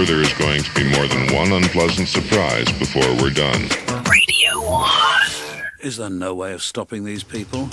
sure there is going to be more than one unpleasant surprise before we're done. Radio 1. Is there no way of stopping these people?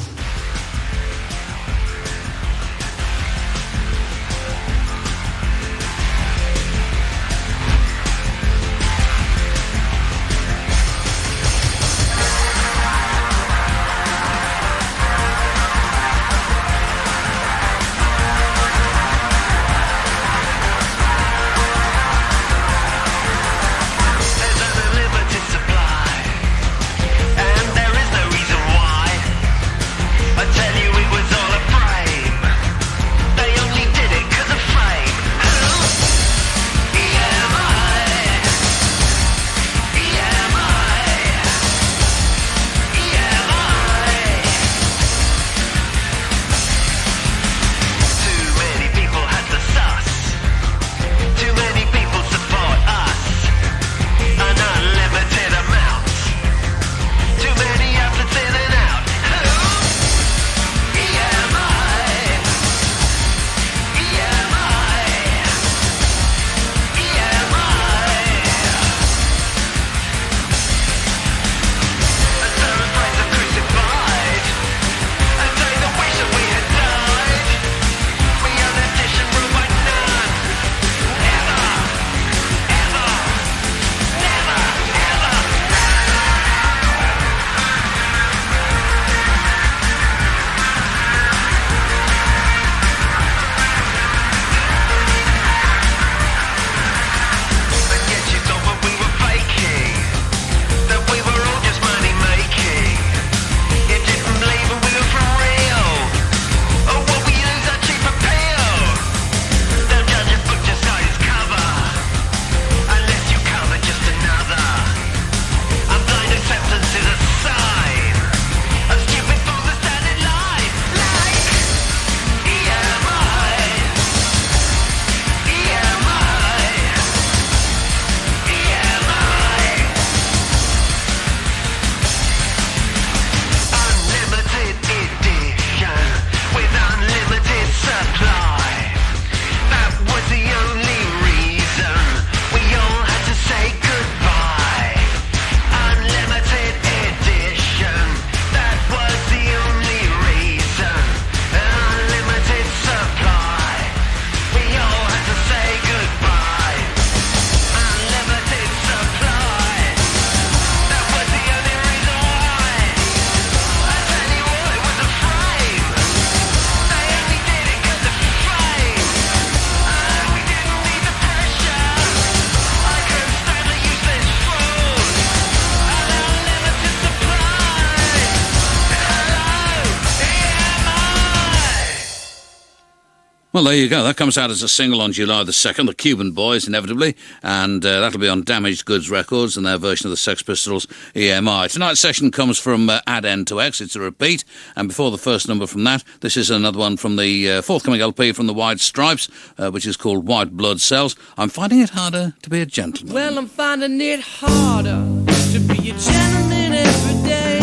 Well, there you go. That comes out as a single on July the 2nd, the Cuban Boys, inevitably, and that'll be on Damaged Goods Records and their version of the Sex Pistols' EMI. Tonight's session comes from Add N to X. It's a repeat, and before the first number from that, this is another one from the forthcoming LP from the White Stripes, which is called White Blood Cells. I'm finding it harder to be a gentleman. Well, I'm finding it harder to be a gentleman every day.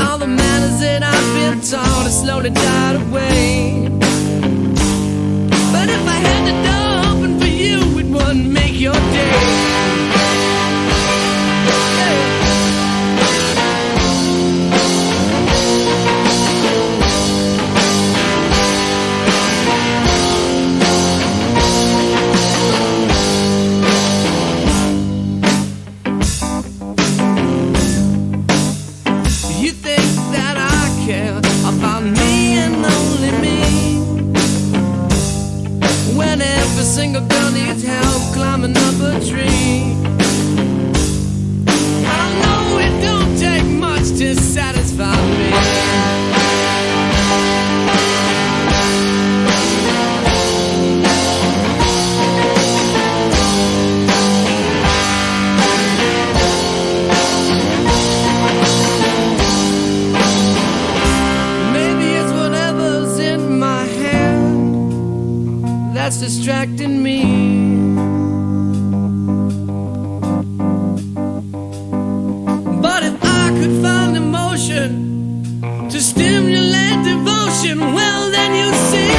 All the manners that I've been taught have slowly died away. But if I had the door open for you, it wouldn't make your day. Every single girl needs help climbing up a tree. I know it don't take much to satisfy me. That's distracting me. But if I could find emotion to stimulate devotion, well then you see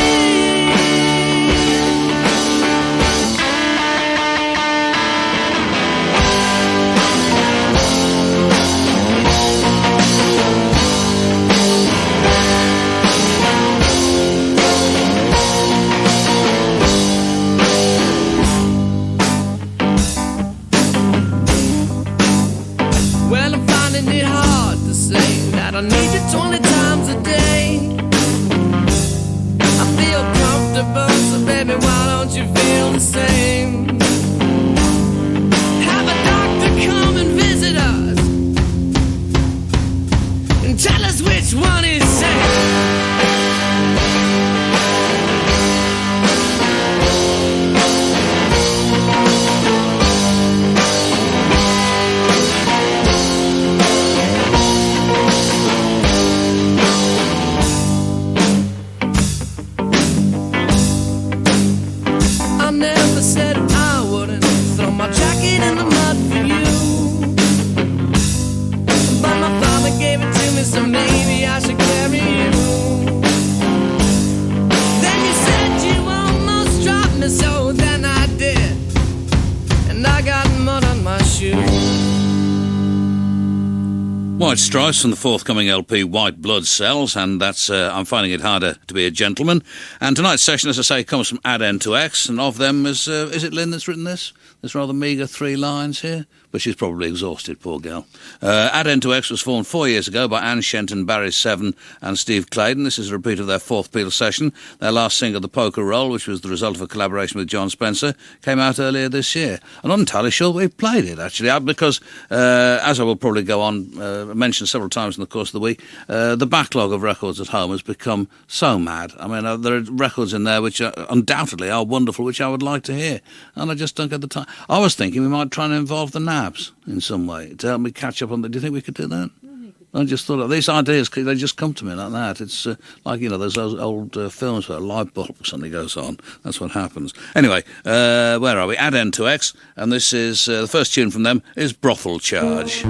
need you 20 times a day. I feel comfortable, so baby, why don't you feel the same? Have a doctor come and visit us and tell us which one is safe. Said I wouldn't throw my jacket in the mud for you, but my father gave it to me, so maybe I should carry you. Then you said you almost dropped me, so then I did, and I got mud on my shoes. White Stripes from the forthcoming LP White Blood Cells, and that's I'm Finding It Harder to Be a Gentleman. And tonight's session, as I say, comes from Add N to X, and of them is it Lynn that's written this? There's rather meagre 3 lines here, but she's probably exhausted, poor girl. Add N to X was formed 4 years ago by Anne Shenton, Barry Seven and Steve Clayton. This is a repeat of their 4th Beatles session. Their last single, The Poker Roll, which was the result of a collaboration with John Spencer, came out earlier this year. I'm not entirely sure we've played it, actually, because, as I will probably go on, mention several times in the course of the week, the backlog of records at home has become so mad. I mean, there are records in there which undoubtedly are wonderful, which I would like to hear, and I just don't get the time. I was thinking we might try and involve the Nabs in some way to help me catch up on the... Do you think we could do that? I just thought of these ideas, they just come to me like that. It's like, you know, there's those old films where a light bulb suddenly goes on. That's what happens. Anyway, where are we? Add N to X, and this is, the first tune from them is Brothel Charge.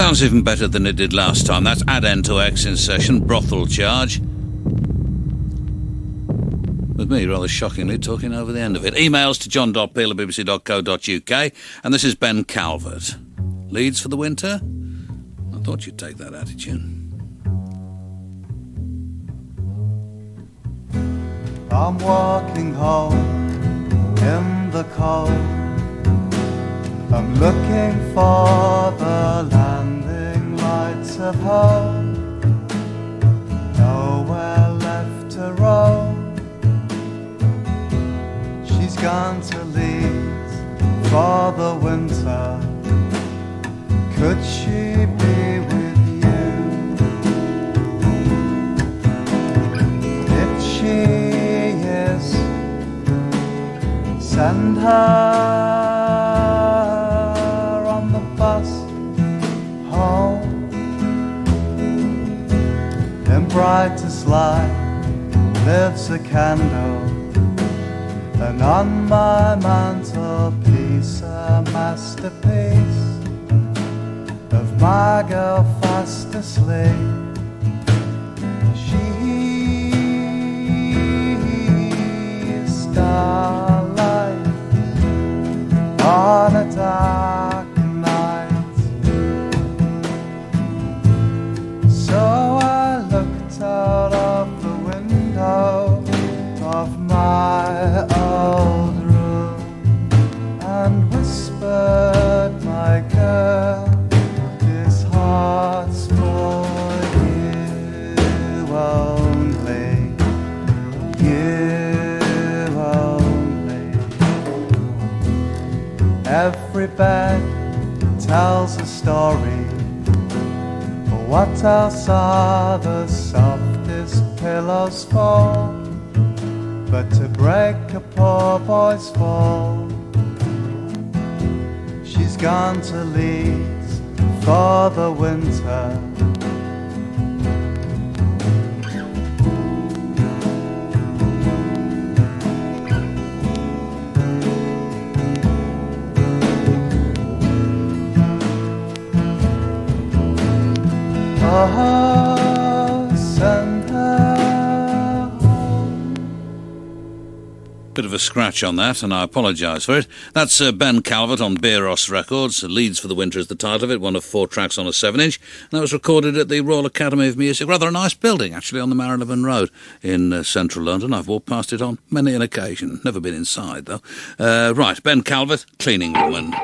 Sounds even better than it did last time. That's Add N to X in session, Brothel Charge. With me, rather shockingly, talking over the end of it. Emails to john.peel@bbc.co.uk. And this is Ben Calvert. Leeds for the winter? I thought you'd take that attitude. I'm walking home in the cold. I'm looking for the landing lights of home. Nowhere left to roam. She's gone to Leeds for the winter. Could she be with you? If she is, send her on the bus home. In brightest light lives a candle, and on my mantelpiece a masterpiece of my girl fast asleep. She's starlight on a dark night. So I looked out of the window of my old room and whispered, my girl, this heart's for you only, you only. Every bed tells a story, but what else are the softest pillows for but to break a poor boy's fall? She's gone to Leeds for the winter. Oh, send her home. Bit of a scratch on that, and I apologise for it. That's Ben Calvert on Beeros Records. Leeds for the Winter is the title of it, one of 4 tracks on a 7-inch. And that was recorded at the Royal Academy of Music. Rather a nice building, actually, on the Marylebone Road in central London. I've walked past it on many an occasion. Never been inside, though. Right, Ben Calvert, Cleaning Woman.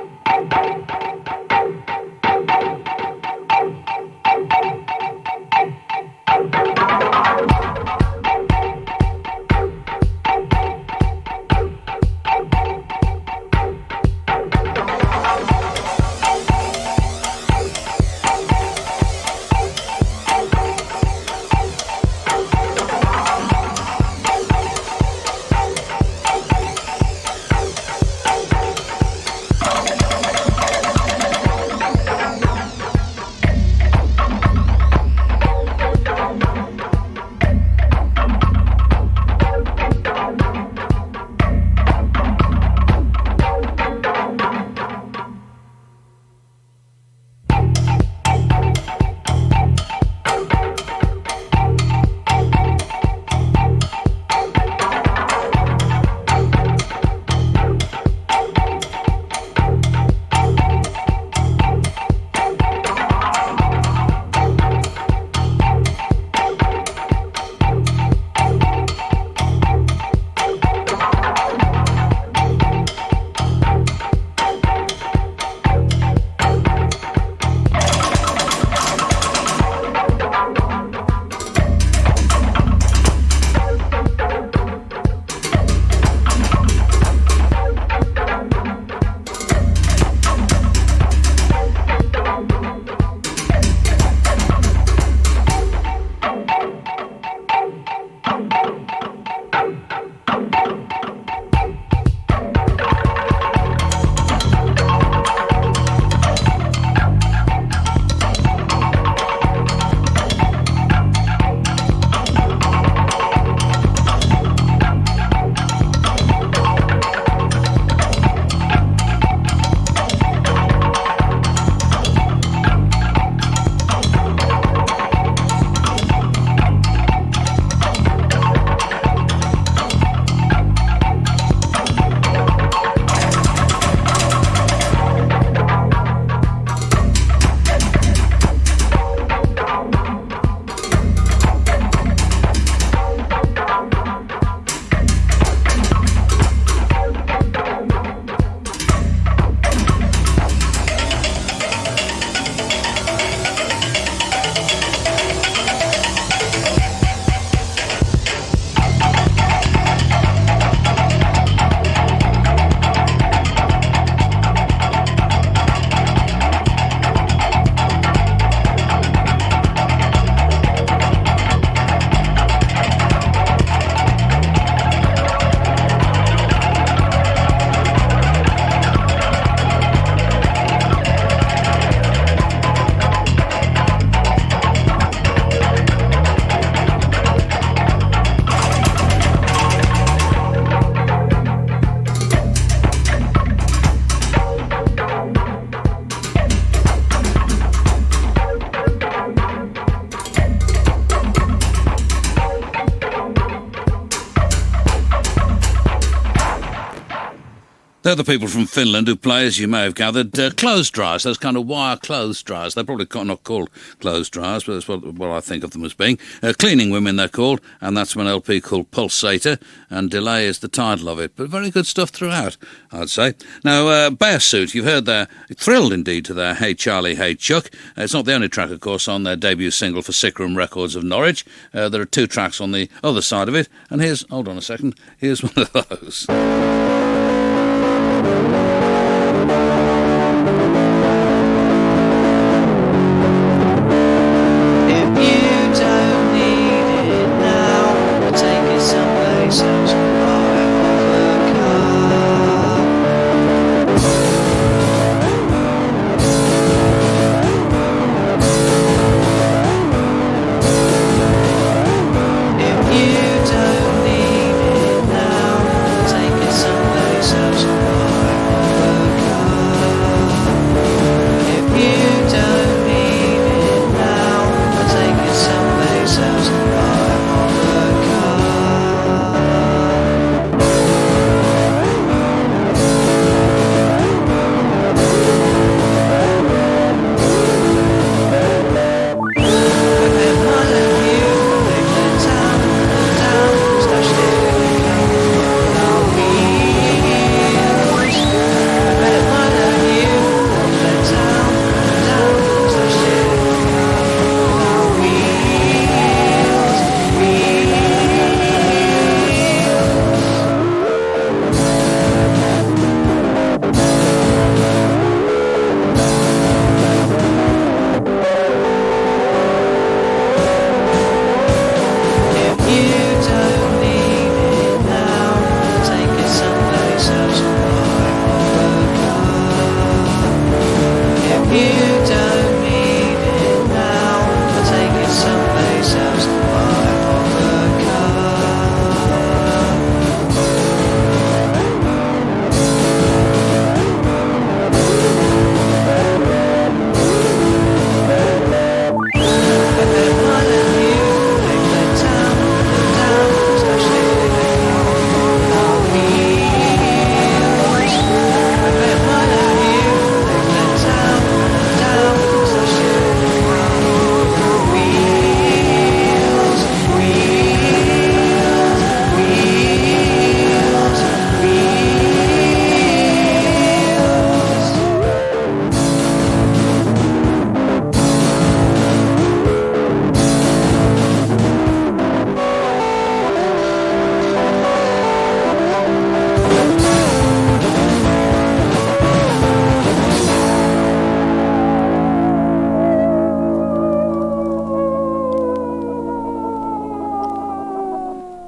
They're the people from Finland who play, as you may have gathered, clothes dryers, those kind of wire clothes dryers. They're probably not called clothes dryers, but that's what I think of them as being. Cleaning Women, they're called, and that's from an LP called Pulsator, and Delay is the title of it. But very good stuff throughout, I'd say. Now, Bear Suit, you've heard they're thrilled indeed to their Hey Charlie, Hey Chuck. It's not the only track, of course, on their debut single for Sick Room Records of Norwich. There are 2 tracks on the other side of it, and hold on a second, here's one of those.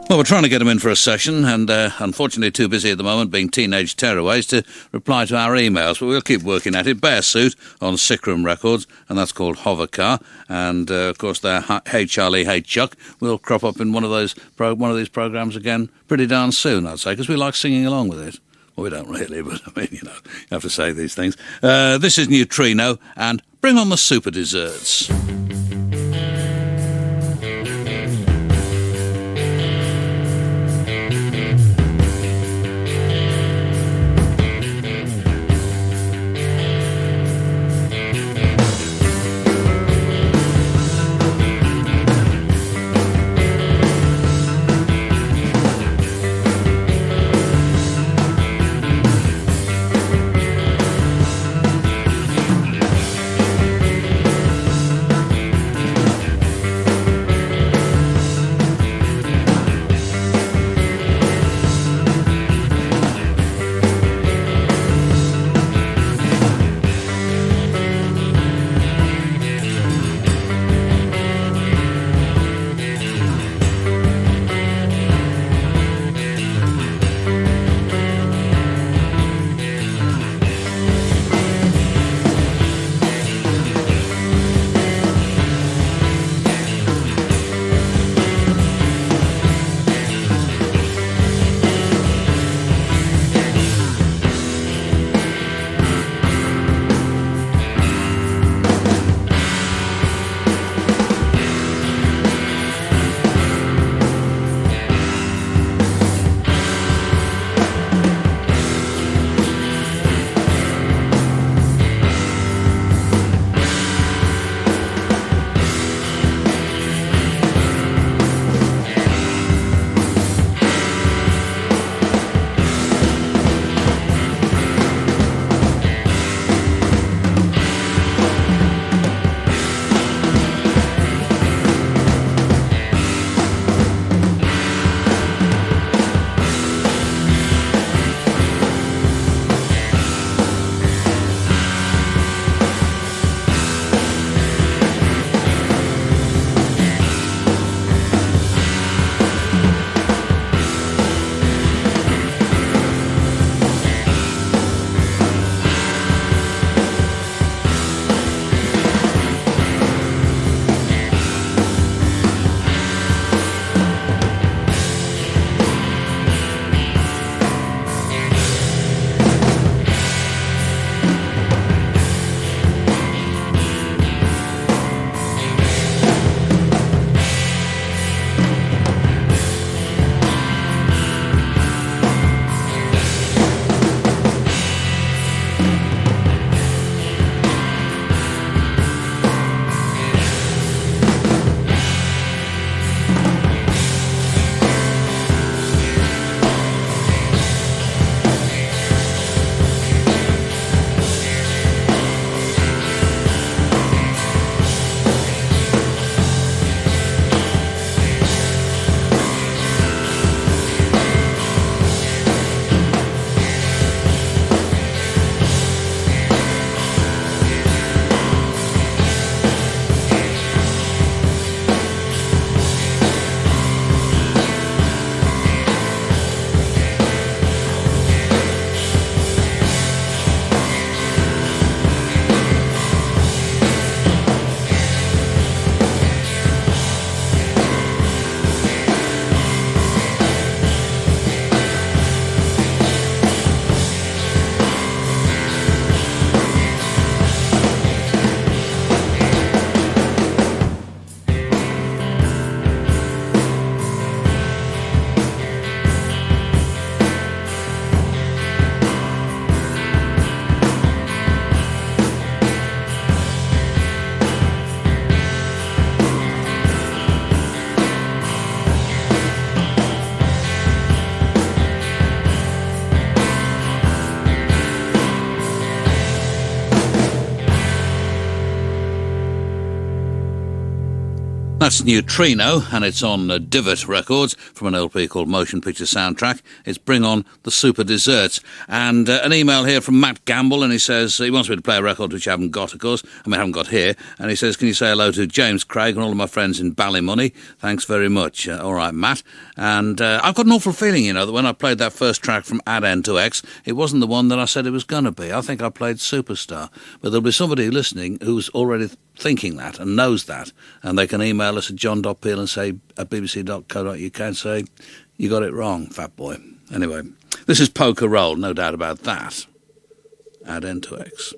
Well, we're trying to get them in for a session, and unfortunately too busy at the moment, being teenage tearaways, to reply to our emails, but we'll keep working at it. Bear Suit on Sick Room Records, and that's called Hover Car, and of course their Hey Charlie, Hey Chuck will crop up in one of these programmes again pretty darn soon, I'd say, because we like singing along with it. Well, we don't really, but I mean, you have to say these things. This is Neutrino, and Bring on the Super Desserts. That's Neutrino, and it's on Divot Records from an LP called Motion Picture Soundtrack. It's Bring On the Super Desserts. And an email here from Matt Gamble, and he says he wants me to play a record which I haven't got, of course. I haven't got here. And he says, can you say hello to James Craig and all of my friends in Ballymoney? Thanks very much. All right, Matt. And I've got an awful feeling, you know, that when I played that first track from Add N to X, it wasn't the one that I said it was going to be. I think I played Superstar. But there'll be somebody listening who's already thinking that and knows that, and they can email us at john.peel and say at bbc.co.uk and say you got it wrong, fat boy. Anyway, this is Poker Roll, no doubt about that. Add N to X.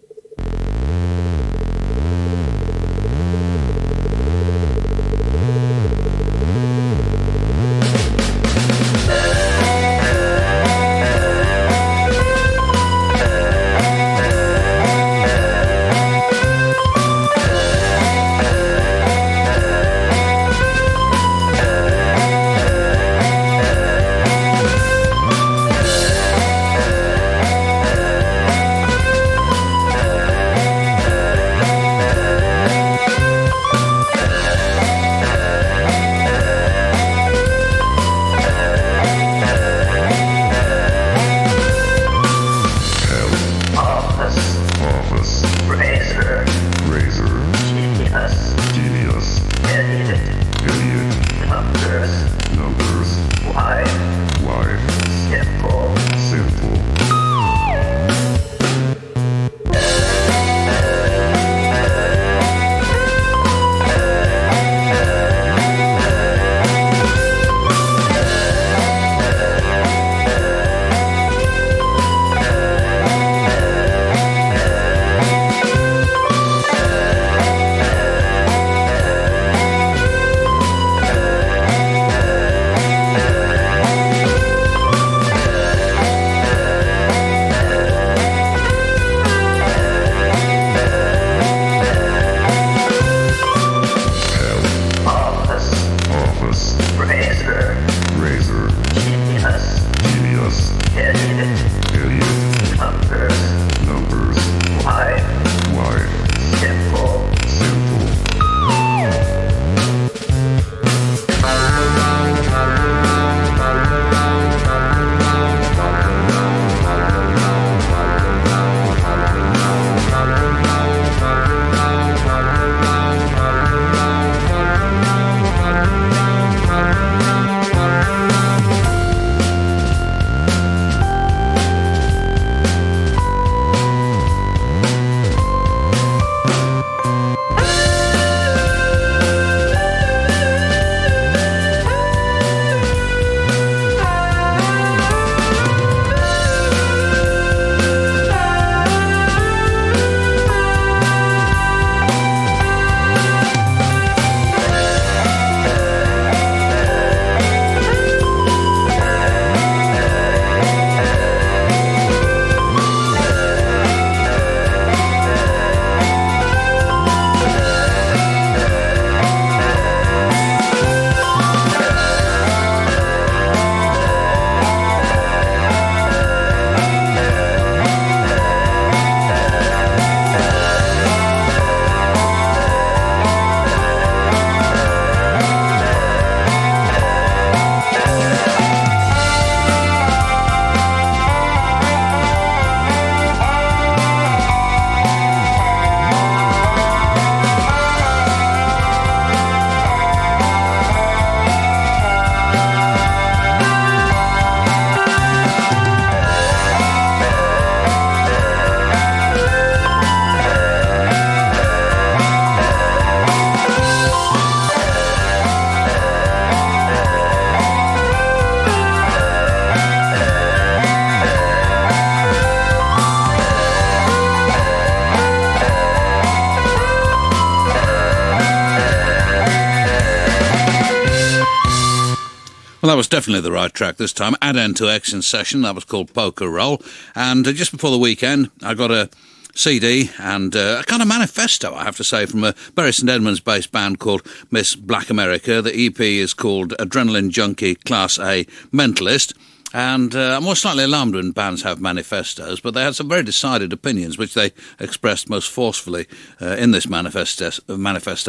Well, that was definitely the right track this time. Add N to X in Session. That was called Poker Roll. And just before the weekend, I got a CD and a kind of manifesto, I have to say, from a Bury St Edmunds-based band called Miss Black America. The EP is called Adrenaline Junkie Class A Mentalist. And I'm more slightly alarmed when bands have manifestos, but they had some very decided opinions, which they expressed most forcefully in this manifesto.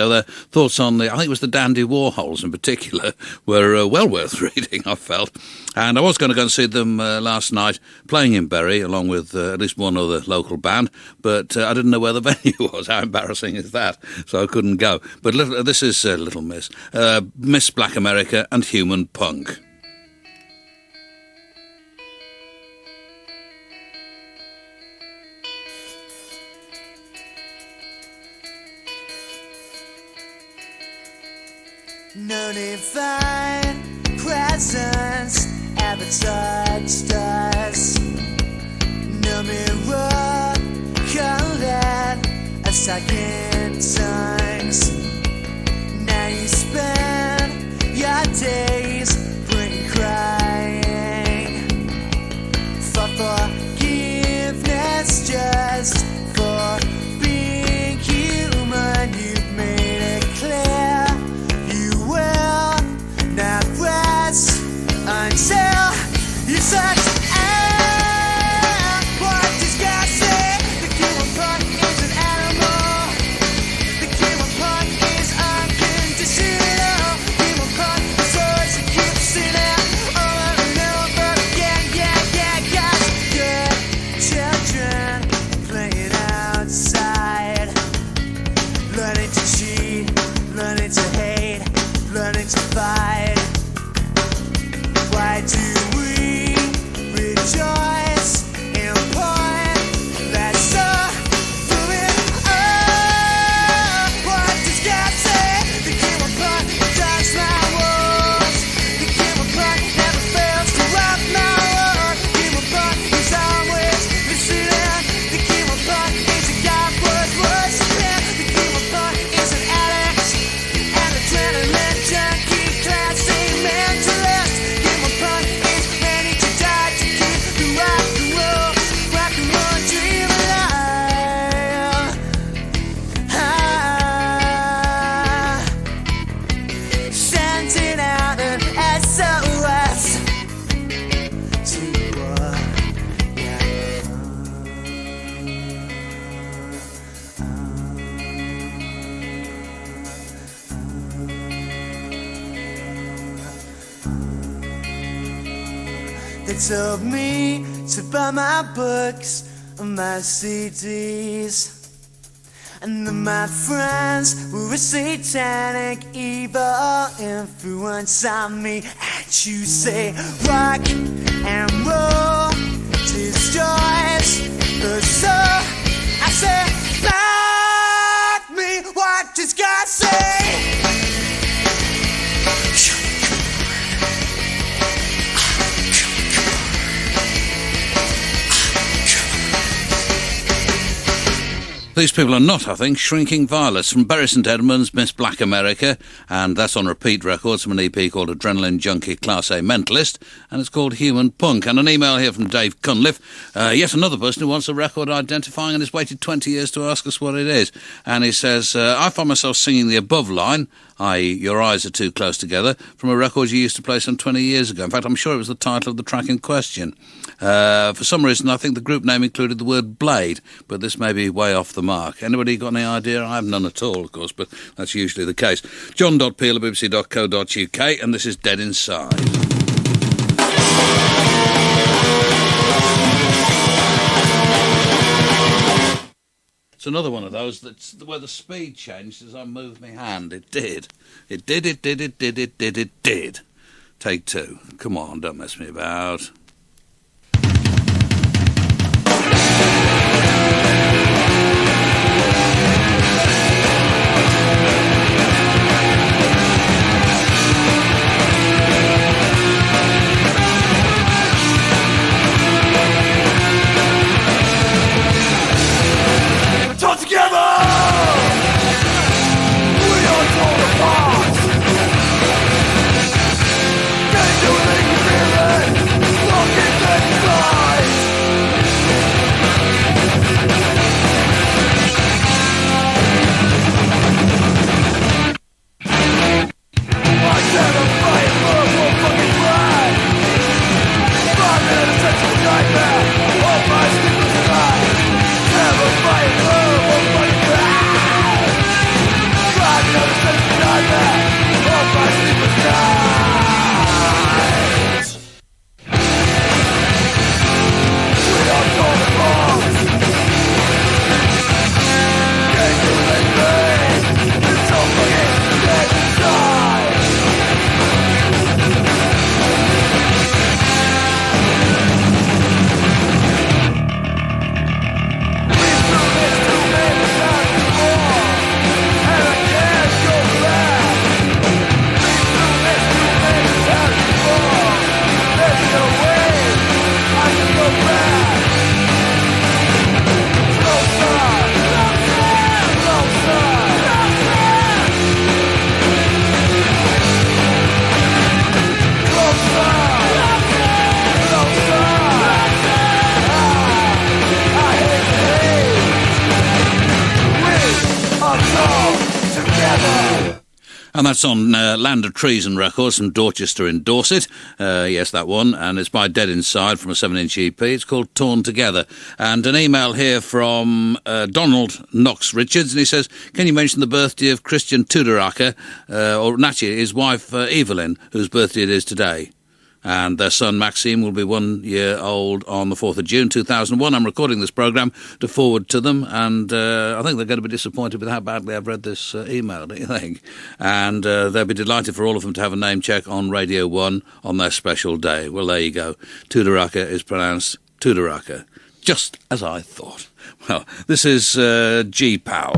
Their thoughts on I think it was the Dandy Warhols in particular, were well worth reading, I felt. And I was going to go and see them last night playing in Bury, along with at least one other local band, but I didn't know where the venue was. How embarrassing is that? So I couldn't go. But this is Little Miss. Miss Black America and Human Punk. No divine presence ever touched us. No mirror colored as second tongues. Now you spend your days pretty crying for forgiveness just for being human. You've made it clear you will not rest until you touch out. What does God say? The human punk is an animal. The human punk is unconditional. Human punk is always a keep sinning over and over again. Got good children playing outside, learning to cheat, learning to hate, learning to fight. Why do we rejoice in porn that's so moving on? What does God say? The human punk does my words. The human punk never fails to rock my world. The human punk is always listening. The human punk is a God worth worshiping. The human punk is an addict, an adrenaline junkie, classy mentalist. Human punk is ready to die to keep the rock and roll dream alive. Sending out an SOS to They told me to buy my books and my CDs, and then my friends were a satanic evil influence on me. And you say rock and roll destroys the soul. I say, fuck me, what does God say? These people are not, I think, Shrinking Violets from Bury St Edmunds, Miss Black America, and that's on Repeat Records from an EP called Adrenaline Junkie Class A Mentalist, and it's called Human Punk. And an email here from Dave Cunliffe, yet another person who wants a record identifying and has waited 20 years to ask us what it is. And he says, I find myself singing the above line, i.e. Your Eyes Are Too Close Together, from a record you used to play some 20 years ago. In fact, I'm sure it was the title of the track in question. For some reason, I think the group name included the word Blade, but this may be way off the mark. Anybody got any idea? I have none at all, of course, but that's usually the case. John.peel at bbc.co.uk, and this is Dead Inside. It's another one of those that's where the speed changed as I moved my hand. It did. It did. Take two. Come on, don't mess me about. Getting to a thing you feel it. And that's on Land of Treason Records from Dorchester in Dorset. Yes, that one. And it's by Dead Inside from a 7-inch EP. It's called Torn Together. And an email here from Donald Knox Richards, and he says, can you mention the birthday of Christian Tudoraka, or naturally his wife Evelyn, whose birthday it is today? And their son Maxime will be 1 year old on the 4th of June 2001. I'm recording this programme to forward to them, and I think they're going to be disappointed with how badly I've read this email, don't you think? And they'll be delighted for all of them to have a name check on Radio 1 on their special day. Well, there you go. Tudoraka is pronounced Tudoraka, just as I thought. Well, this is G-Pow.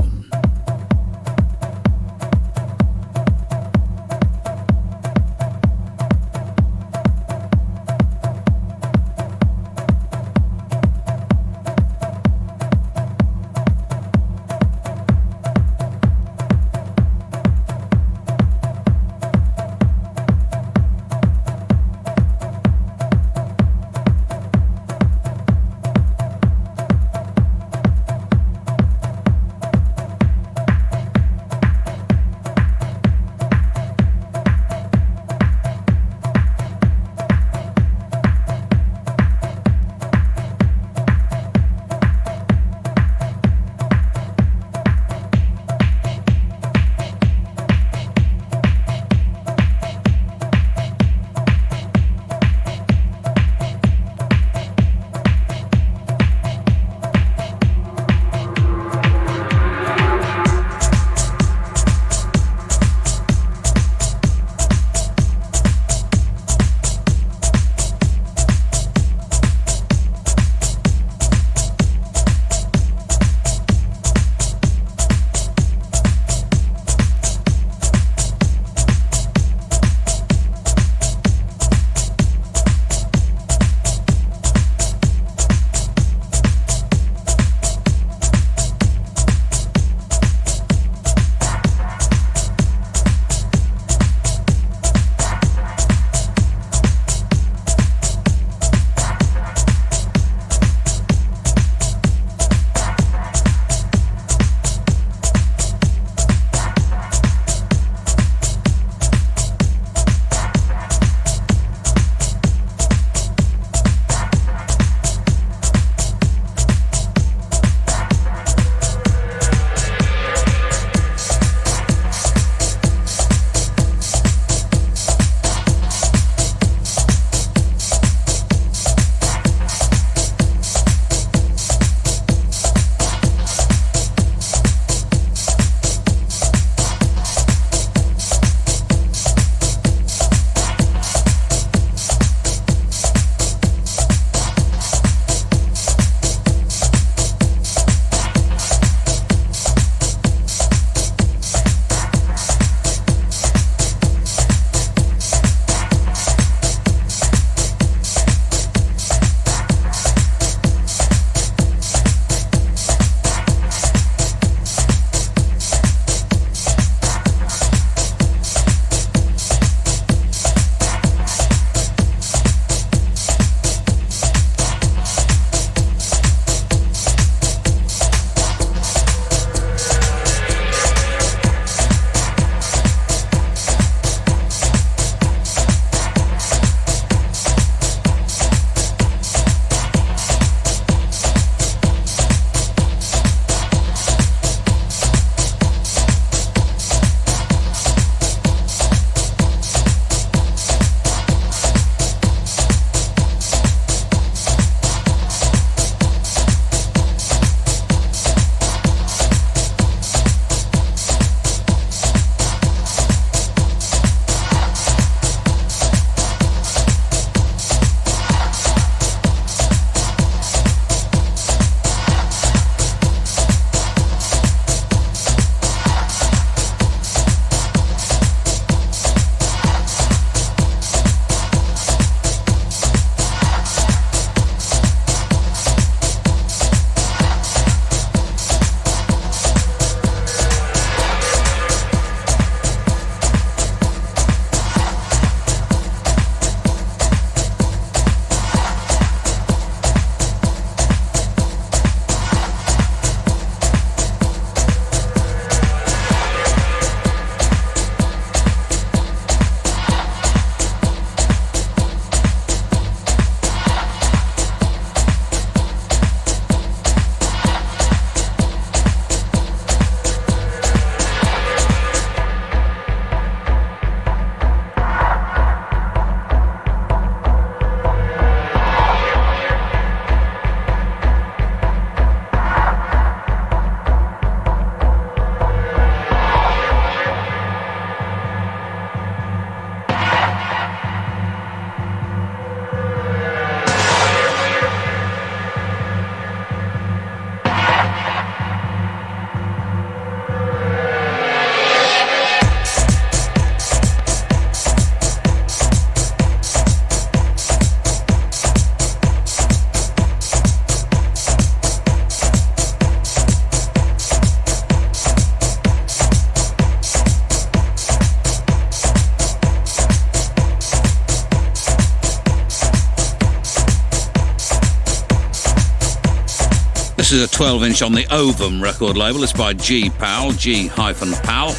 This is a 12-inch on the Ovum record label. It's by G-Pal, G-Pal.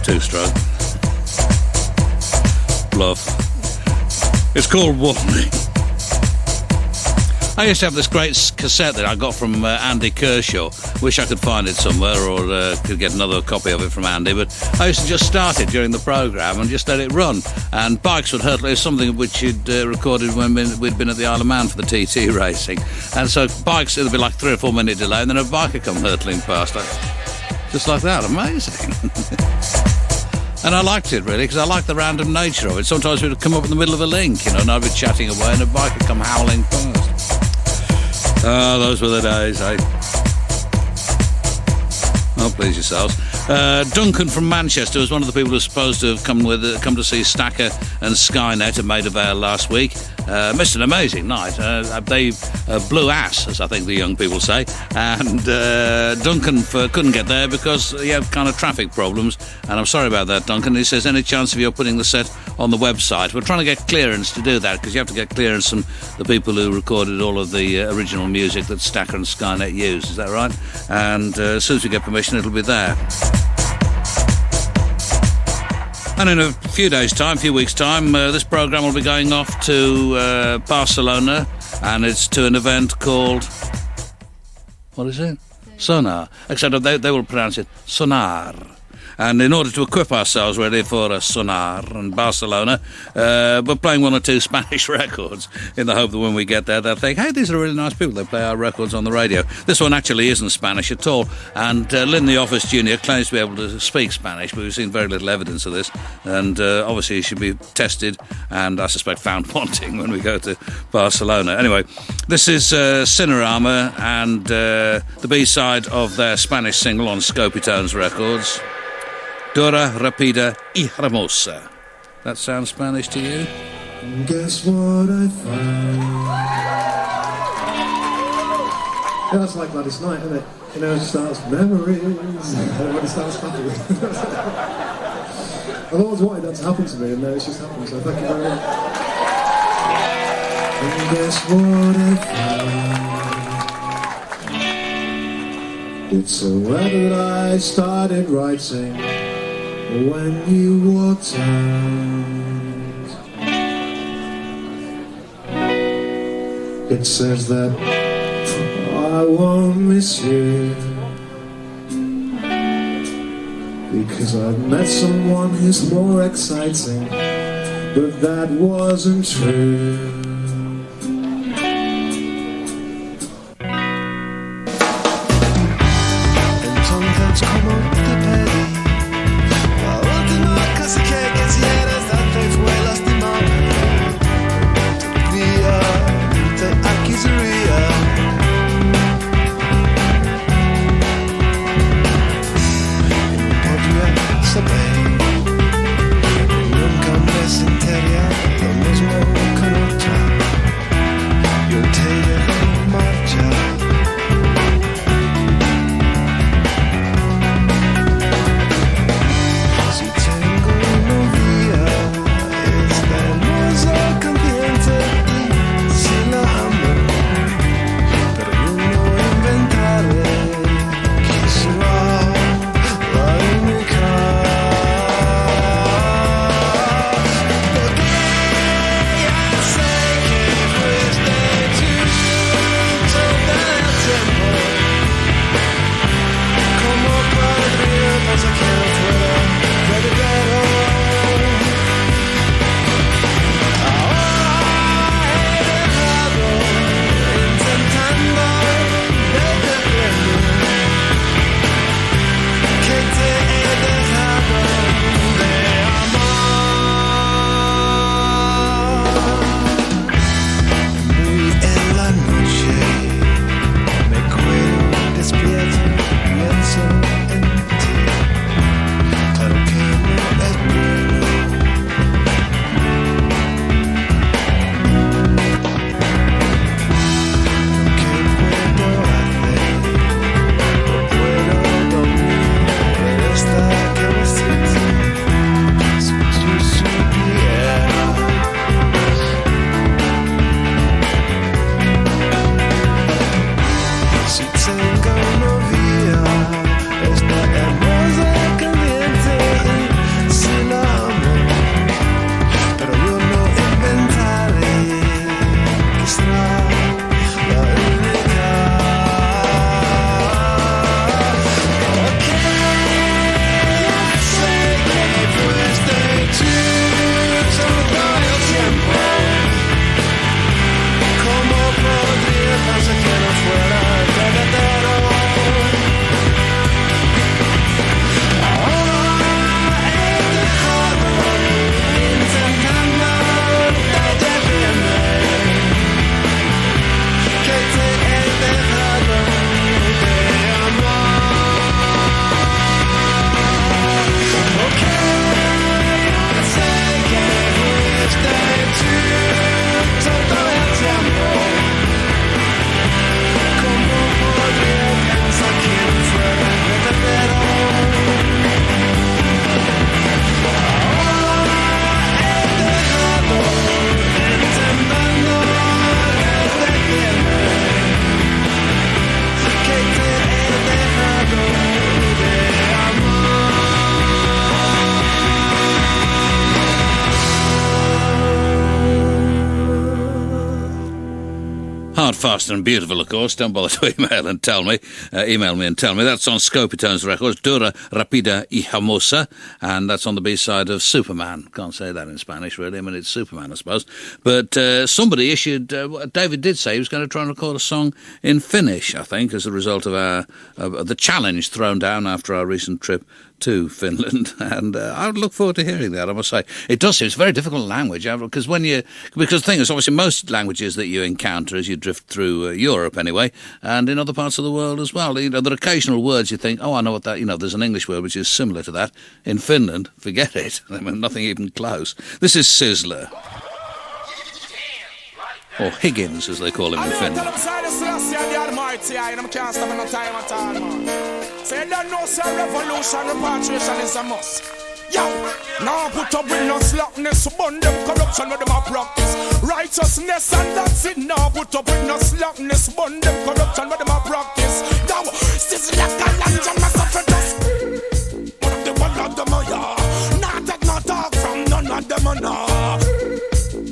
Two-stroke. Bluff. It's called Warning. I used to have this great cassette that I got from Andy Kershaw. Wish I could find it somewhere or could get another copy of it from Andy. But I used to just start it during the programme and just let it run. And Bikes Would Hurt. It was something which he'd recorded when we'd been at the Isle of Man for the TT racing. And so Bikes, it'd be like 3 or 4 minute delay, and then a bike would come hurtling past. Just like that. Amazing. And I liked it, really, because I liked the random nature of it. Sometimes we'd come up in the middle of a link, and I'd be chatting away, and a bike would come howling past. Oh, those were the days, eh? Oh, please yourselves. Duncan from Manchester was one of the people who was supposed to have come to see Stacker and Skynet at Maida Vale last week. Missed an amazing night. They blew ass, as I think the young people say. And Duncan couldn't get there because he had kind of traffic problems. And I'm sorry about that, Duncan. He says, any chance of you putting the set on the website? We're trying to get clearance to do that because you have to get clearance from the people who recorded all of the original music that Stacker and Skynet used. Is that right? And as soon as we get permission, it'll be there. And in a few weeks' time, this programme will be going off to Barcelona, and it's to an event called... What is it? Sonar. Except they will pronounce it Sonar. And in order to equip ourselves ready for Sonar and Barcelona, we're playing 1 or 2 Spanish records in the hope that when we get there, they'll think, hey, these are really nice people. They play our records on the radio. This one actually isn't Spanish at all. And Lynn the Office Jr. claims to be able to speak Spanish, but we've seen very little evidence of this. And obviously he should be tested and, I suspect, found wanting when we go to Barcelona. Anyway, this is Cinerama and the B-side of their Spanish single on Scopitones Records. Dura, Rapida y Hermosa. That sounds Spanish to you? Guess what I found? Yeah, that's like Gladys Knight, isn't it? You know, it starts memories, when it starts happening. I've always wanted that to happen to me, and now it's just happened, so thank you very much. And guess what I found? It's a letter that I started writing when you walked out. It says that I won't miss you because I've met someone who's more exciting, but that wasn't true. Entonces como te pedí la última cosa que quisieras darte fue lastimarme. Te quisiera. Y no podría saber. Nunca me sentiría lo mismo con otra. Fast and Beautiful, of course. Don't bother to email and tell me. Email me and tell me. That's on Scopitones Records, Dura Rapida y Hermosa, and that's on the B-side of Superman. Can't say that in Spanish, really. I mean, it's Superman, I suppose. But somebody issued... David did say he was going to try and record a song in Finnish, I think, as a result of the challenge thrown down after our recent trip to Finland, and I would look forward to hearing that, I must say. It does seem it's a very difficult language, because the thing is, obviously, most languages that you encounter as you drift through Europe anyway, and in other parts of the world as well, there are occasional words you think, oh, I know what that, there's an English word which is similar to that. In Finland, forget it. I mean, nothing even close. This is Sizzler. Or Higgins, as they call him in Finland. So you don't know, sir, revolution, repatriation is a must. Yo, now put up with no slackness, burn them corruption with them a practice. Righteousness and that's it. Now put up with no slackness, burn them corruption with them a practice. Yo, this is like a lunch and master for us. One of the one of them, yeah. Now take no talk from none of them, no.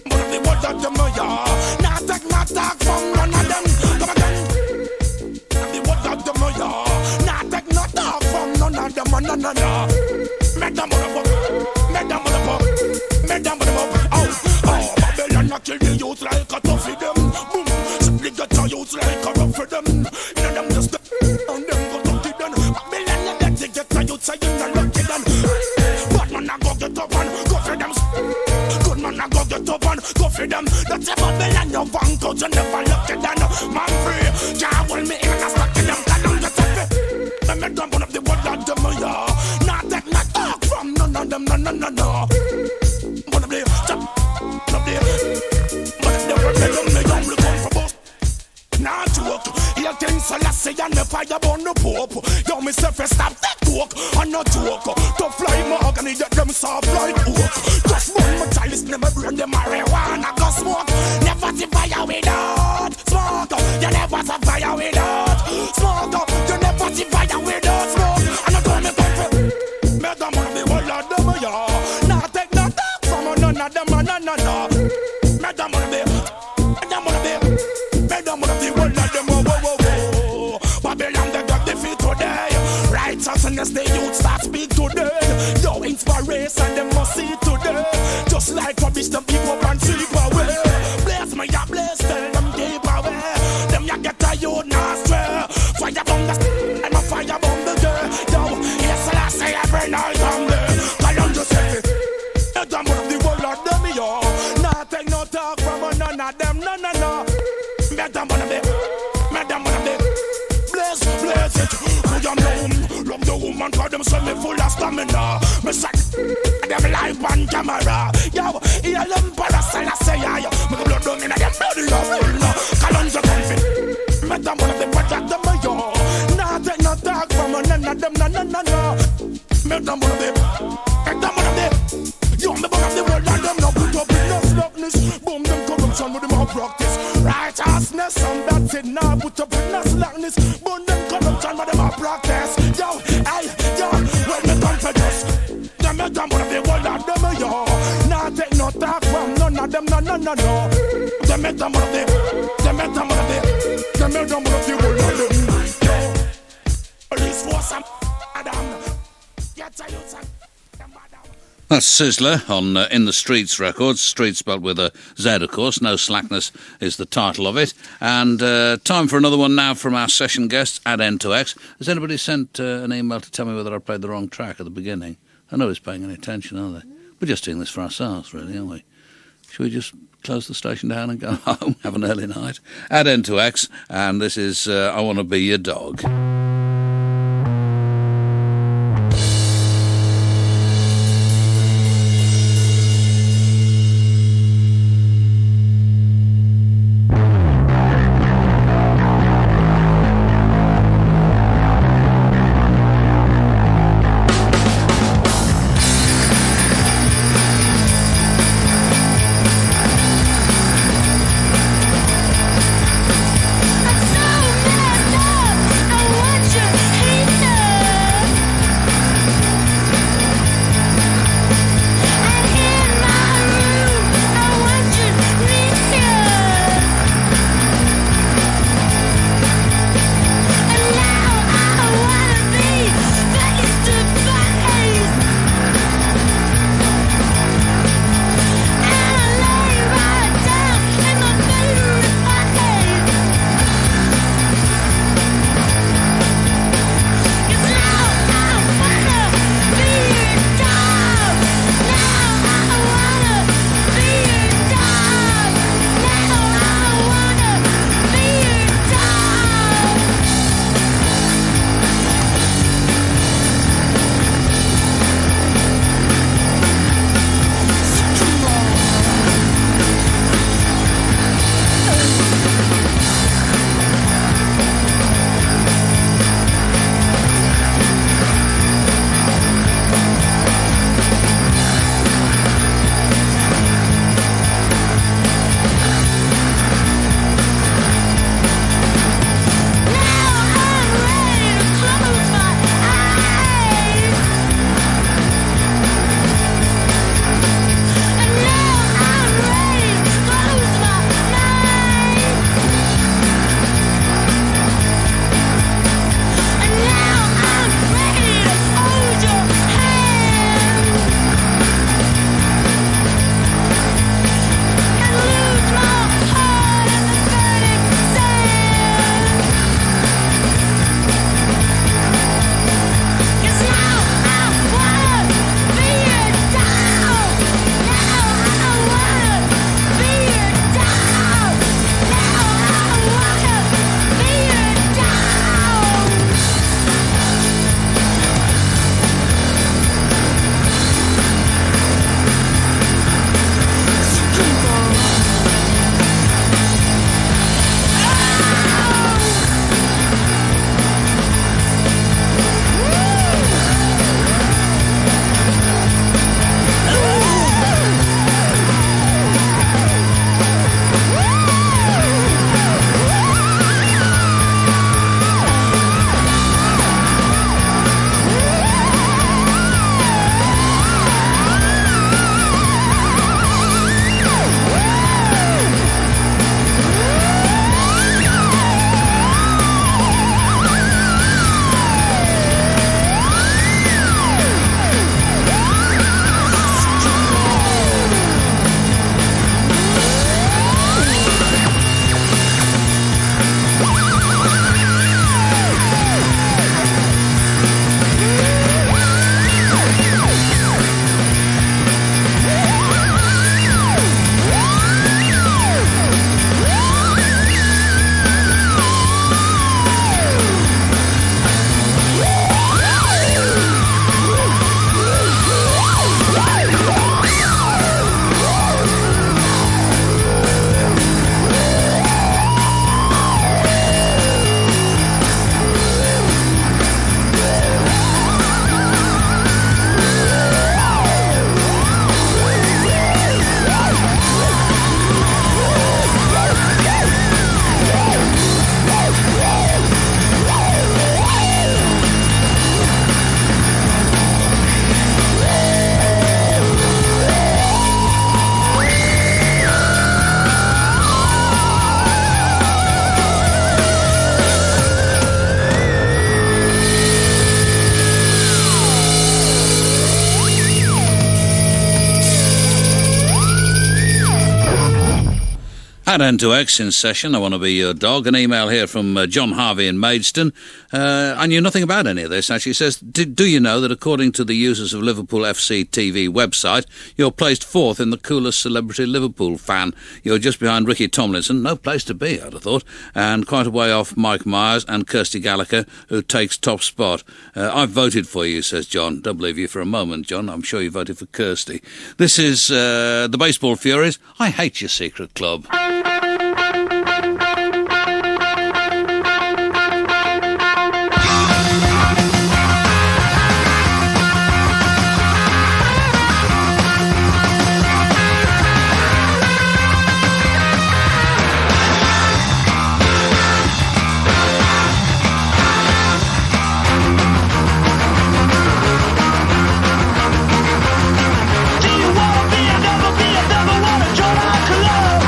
One of the one of them, yeah. Now take no talk from none of them. Come again. The one of them, yeah. No. Make them up, make them up, make them up. Oh, Babylon not kill the youth like a toughy them. Boom, simply get your youth like a rough for them. You know them just on them go to them. Babylon not get to get your youth, so you not lucky them. Bad man a go get up and go for them. Good man a go get up and go for them. That's a Babylon you want to, you never lucky them. Man free, can't hold me in and stuck in them. Make them one of the world of them, yeah. Not take my talk from none of them, no. One of the, young will come from us. Not joke, he'll think Selassie and the fire burn the Pope. Yo, myself, stop that talk, I'm not joke. To fly more, and get them soft like oak. Just burn my chalice, never burn the marijuana, go smoke. Never see fire without smoke. You never see fire without smoke. You never see fire without smoke. And I don't make comfort. Make them one of the world of them, yeah. Now take no talk from none of them, no. Make them one of the, make them one of the, make them one of the world of them, whoa. Babylon, they got defeat today. Righteousness, the youth start speak today. Yo, inspiration, them must see today. Just like rubbish, them keep up and sleep away. Bless me, ya bless, tell them keep away. Them ya get a youth now stray. Fire bomb the I'm a fire bomb the day. Yo, yes, I say every night I'm there. I don't just say it. I'm one of the world of them, yo. Nah, take no talk from none of them, no. Make them one of them, make them one of them. Bless it. Who you know? Love the woman, cause them say me full of stamina. Me say them live on camera. Yo, hear them parasite, say yo. Me go blood down in them bloody love. Kalonzo comfy. Make them one of them, what of them, yo. Nah, take no talk from none of them, no. Make them one of them, make them one of them. Yo, me one of the world and them no put up in no slackness. Boom, them corruption with them all practice. Righteousness and that's it. Now put up in no slackness. Boom, them corruption with them all practice. Yo, when me come for this, them make them one of the world and them, yo. Now take no talk from none of them, no. Them make them one of the, them make them one of the, them make them one of the world and them, yo. Police force and Adam. Get a youth and That's Sizzler on In the Streets Records. Streets spelled with a Z, of course. No Slackness is the title of it. And time for another one now from our session guests at N2X. Has anybody sent an email to tell me whether I played the wrong track at the beginning? I know nobody's paying any attention, are they? We're just doing this for ourselves, really, aren't we? Should we just close the station down and go home, have an early night? At N2X, and this is I Want to Be Your Dog. I At N2X in session, I want to be your dog. An email here from John Harvey in Maidstone. I knew nothing about any of this. Actually, it says, do you know that according to the users of Liverpool FC TV website, you're placed 4th in the coolest celebrity Liverpool fan? You're just behind Ricky Tomlinson. No place to be, I'd have thought. And quite a way off Mike Myers and Kirsty Gallagher, who takes top spot. I've voted for you, says John. Don't believe you for a moment, John. I'm sure you voted for Kirsty. This is the Baseball Furies. I hate your secret club. Do you wanna be a never wanna join our club?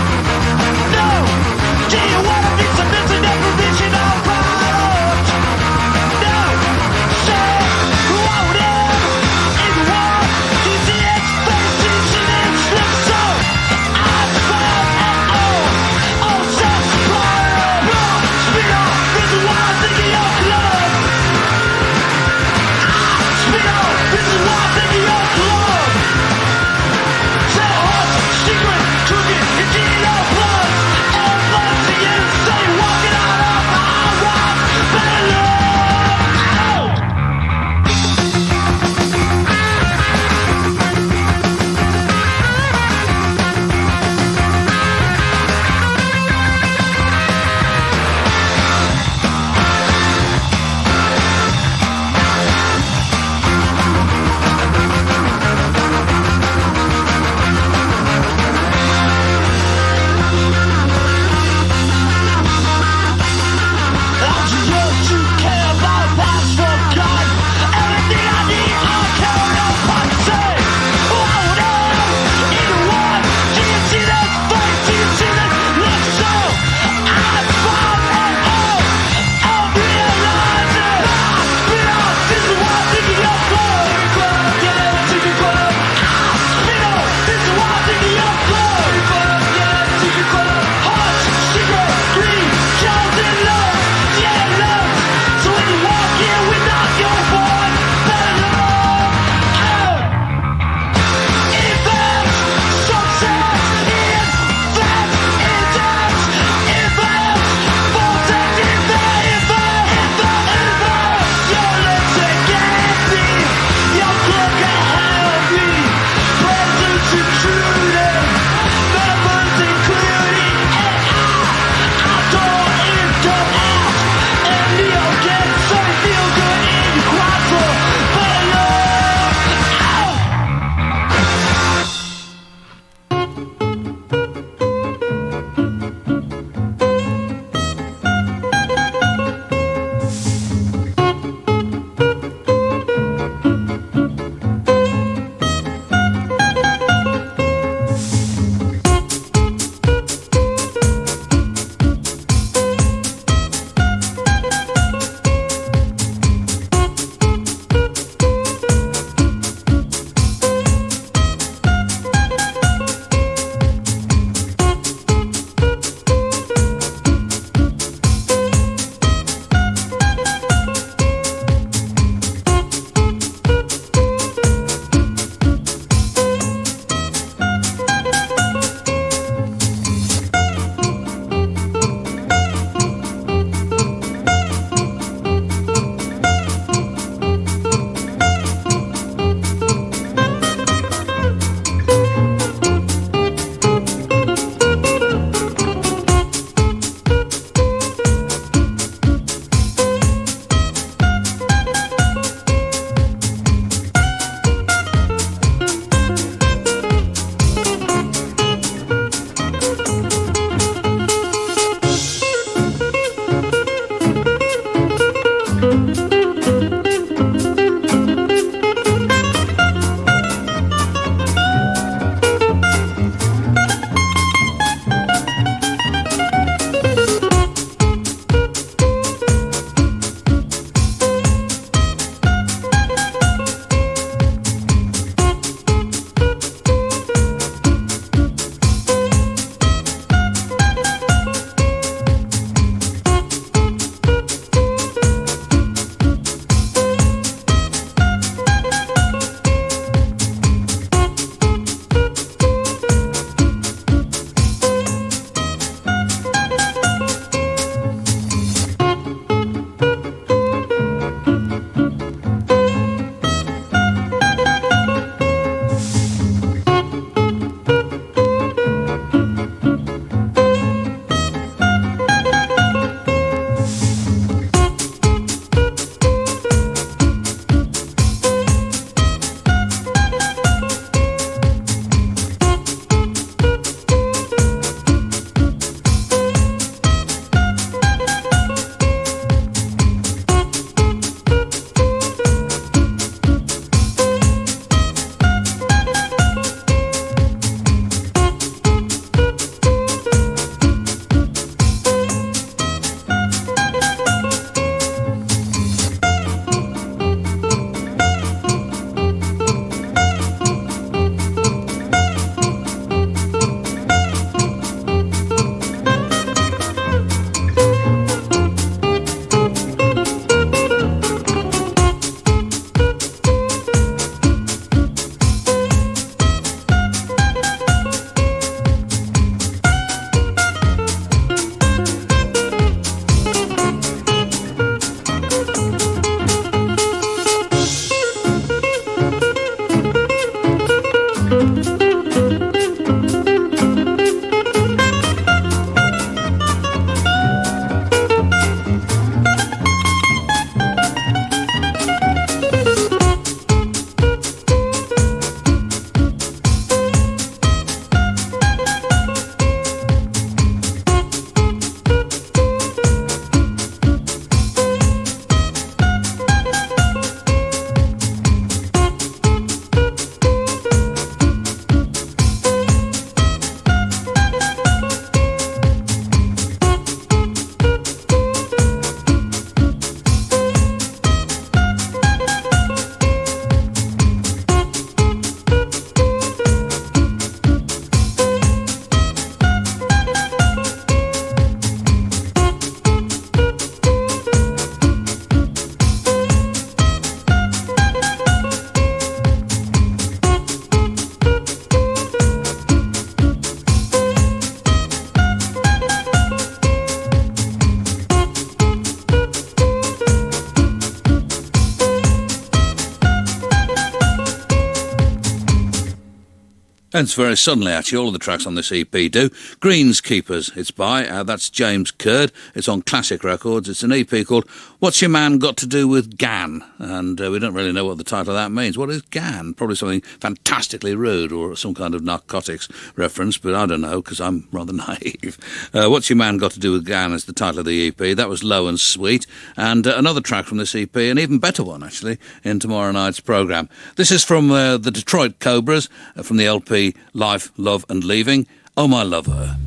And it's very suddenly, actually, all of the tracks on this EP do. Greenskeepers, it's by, that's James Curd. It's on Classic Records. It's an EP called What's Your Man Got to Do with GAN? And we don't really know what the title of that means. What is GAN? Probably something fantastically rude or some kind of narcotics reference, but I don't know, because I'm rather naive. What's Your Man Got to Do with GAN is the title of the EP. That was Low and Sweet. And another track from this EP, an even better one, actually, in tomorrow night's programme. This is from the Detroit Cobras, from the LP Life, Love and Leaving. Oh My Lover.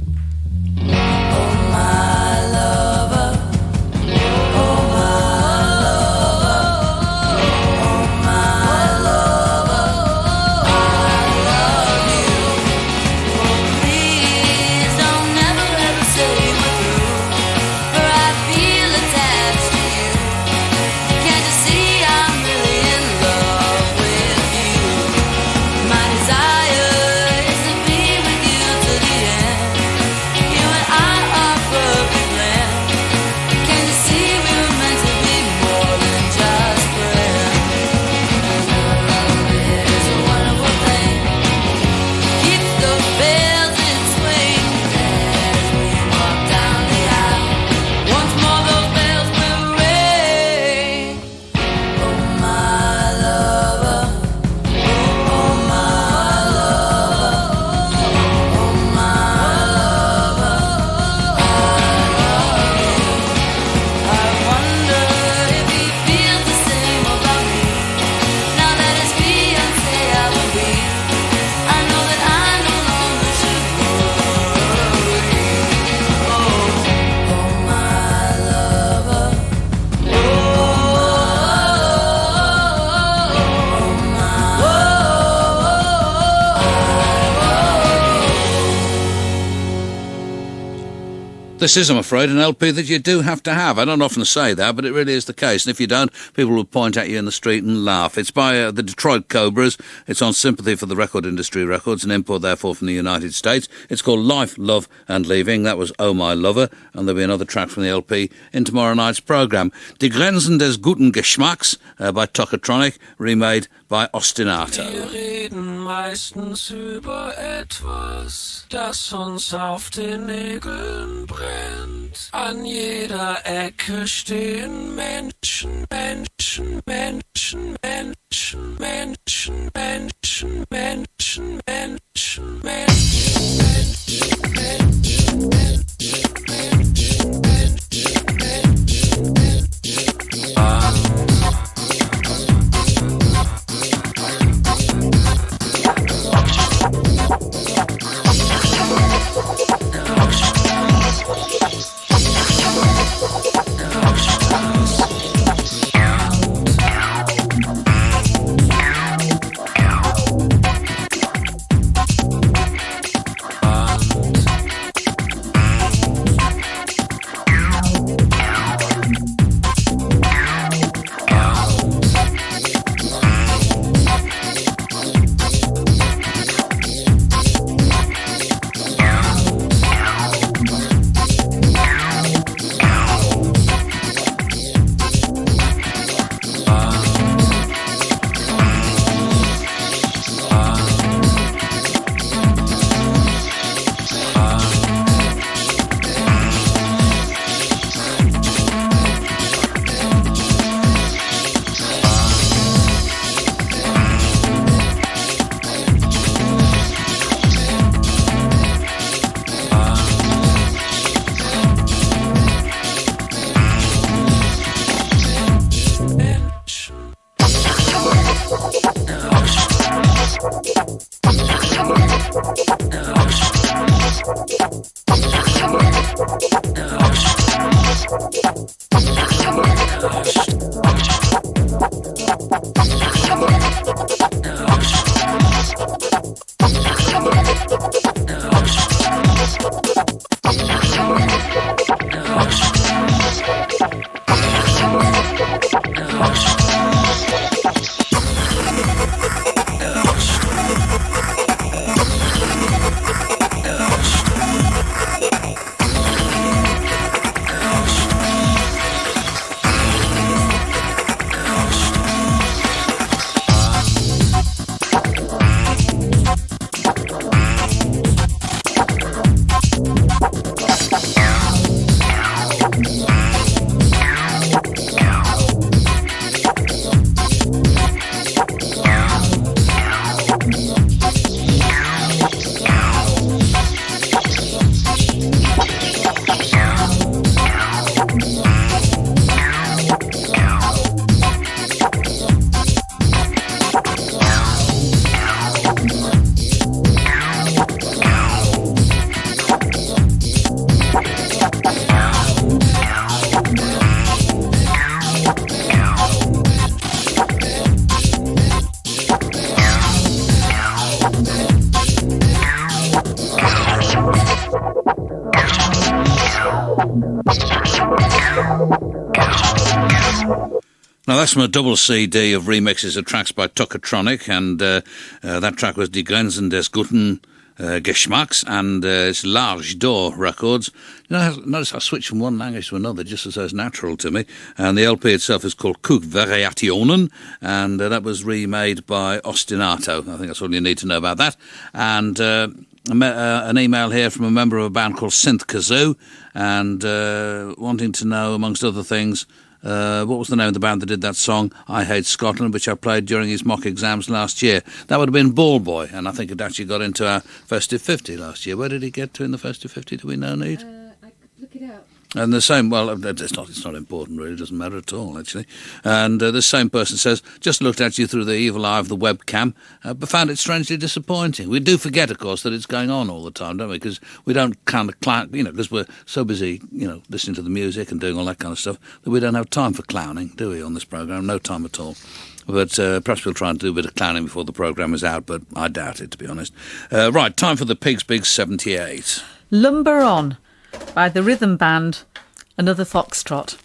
This is, I'm afraid, an LP that you do have to have. I don't often say that, but it really is the case. And if you don't, people will point at you in the street and laugh. It's by the Detroit Cobras. It's on Sympathy for the Record Industry Records, an import, therefore, from the United States. It's called Life, Love and Leaving. That was Oh My Lover. And there'll be another track from the LP in tomorrow night's programme. Die Grenzen des guten Geschmacks by Tokatronic, remade by Ostinato. Wir reden meistens über etwas, das uns auf den Nägeln brennt. An jeder Ecke stehen Menschen, Menschen, Menschen, Menschen, Menschen, Menschen, Menschen, Menschen, Now, that's from a double CD of remixes of tracks by Tuckertronic, and that track was Die Grenzen des Guten Geschmacks, and it's L'Arche d'Or Records. You know, notice I switched from one language to another just as it's natural to me. And the LP itself is called Kook Variationen, and that was remade by Ostinato. I think that's all you need to know about that. And an email here from a member of a band called Synth Kazoo, and wanting to know, amongst other things, what was the name of the band that did that song, I Hate Scotland, which I played during his mock exams last year. That would have been Ball Boy, and I think it actually got into our Festive 50 last year. Where did he get to in the Festive 50? Do we know, Need? I could look it up. And the same, well, it's not important really, it doesn't matter at all, actually. And the same person says, just looked at you through the evil eye of the webcam, but found it strangely disappointing. We do forget, of course, that it's going on all the time, don't we? Because we don't kind of clown, because we're so busy, listening to the music and doing all that kind of stuff, that we don't have time for clowning, do we, on this programme? No time at all. But perhaps we'll try and do a bit of clowning before the programme is out, but I doubt it, to be honest. Right, time for the Pigs Big 78. Lumber On by the Rhythm Band, Another Foxtrot.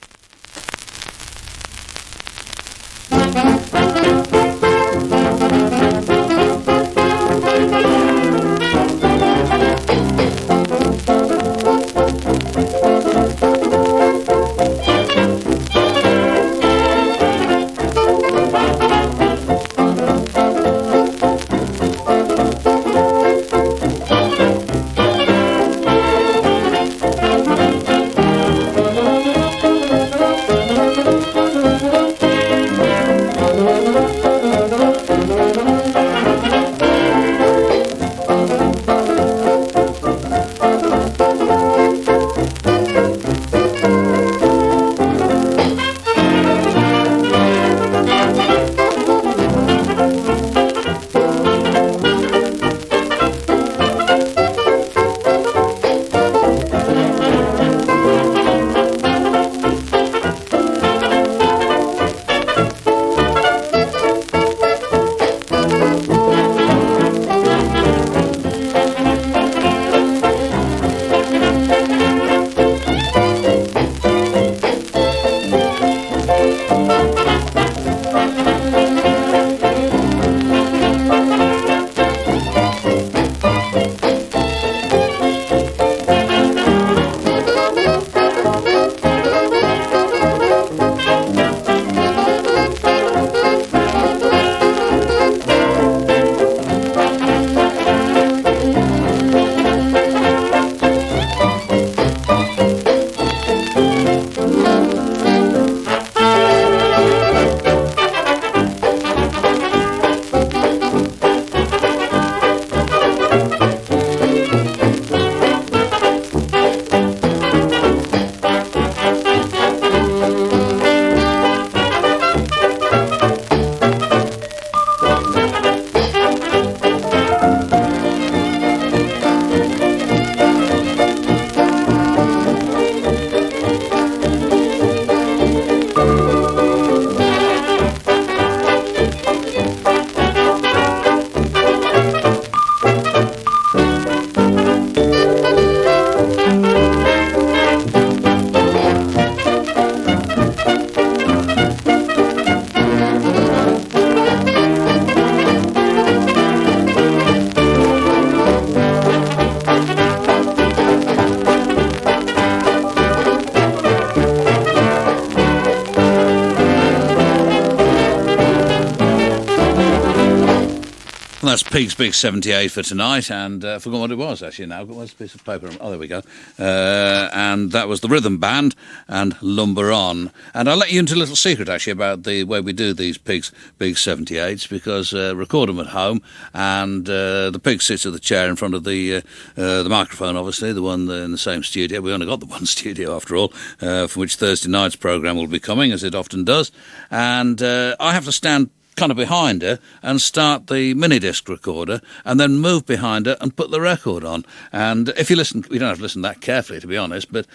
That's Pigs Big 78 for tonight, and I forgot what it was, actually, now. Where's a piece of paper? Oh, there we go. And that was the Rhythm Band and Lumber On. And I'll let you into a little secret, actually, about the way we do these Pigs Big 78s, because record them at home, and the pig sits at the chair in front of the microphone, obviously, the one in the same studio. We only got the one studio, after all, from which Thursday night's programme will be coming, as it often does. And I have to stand kind of behind her and start the mini disc recorder and then move behind her and put the record on. And if you listen, you don't have to listen that carefully, to be honest, but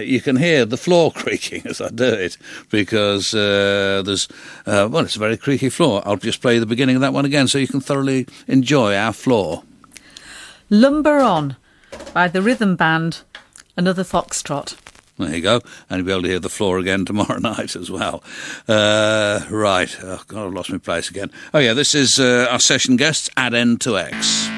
you can hear the floor creaking as I do it, because it's a very creaky floor. I'll just play the beginning of that one again so you can thoroughly enjoy our floor. Lumber On by the Rhythm Band, Another Foxtrot. There you go. And you'll be able to hear the floor again tomorrow night as well. Right. Oh, God, I've lost my place again. Oh, yeah, this is our session guests at N2X.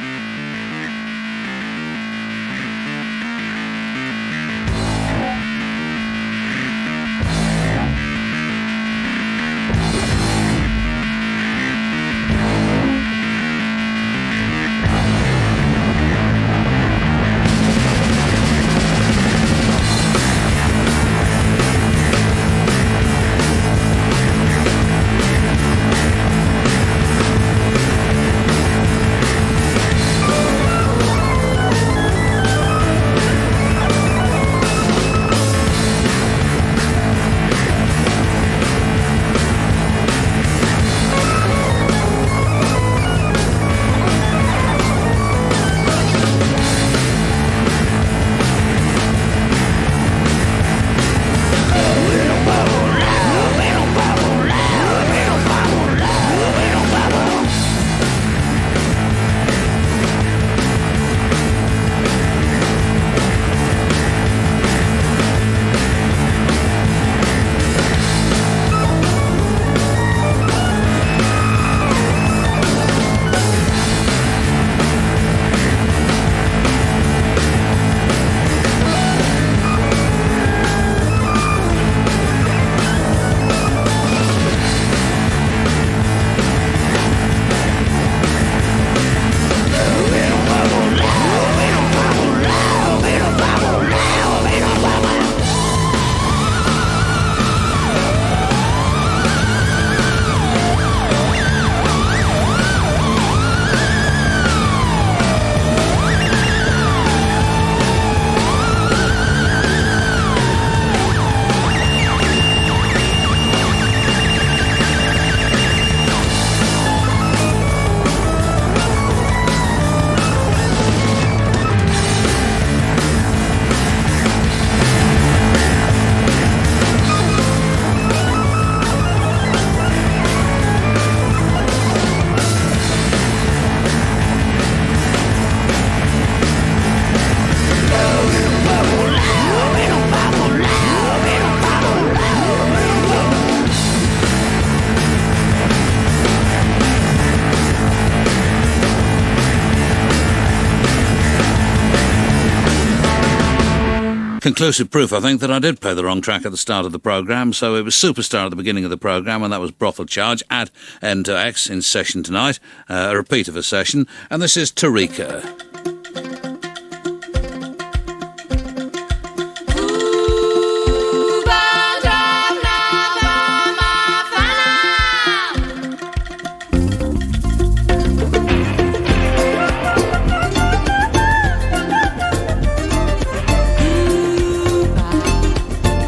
Conclusive proof, I think, that I did play the wrong track at the start of the programme. So it was Superstar at the beginning of the programme, and that was Brothel Charge at N2X in session tonight, a repeat of a session. And this is Tarika.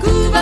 Cuba,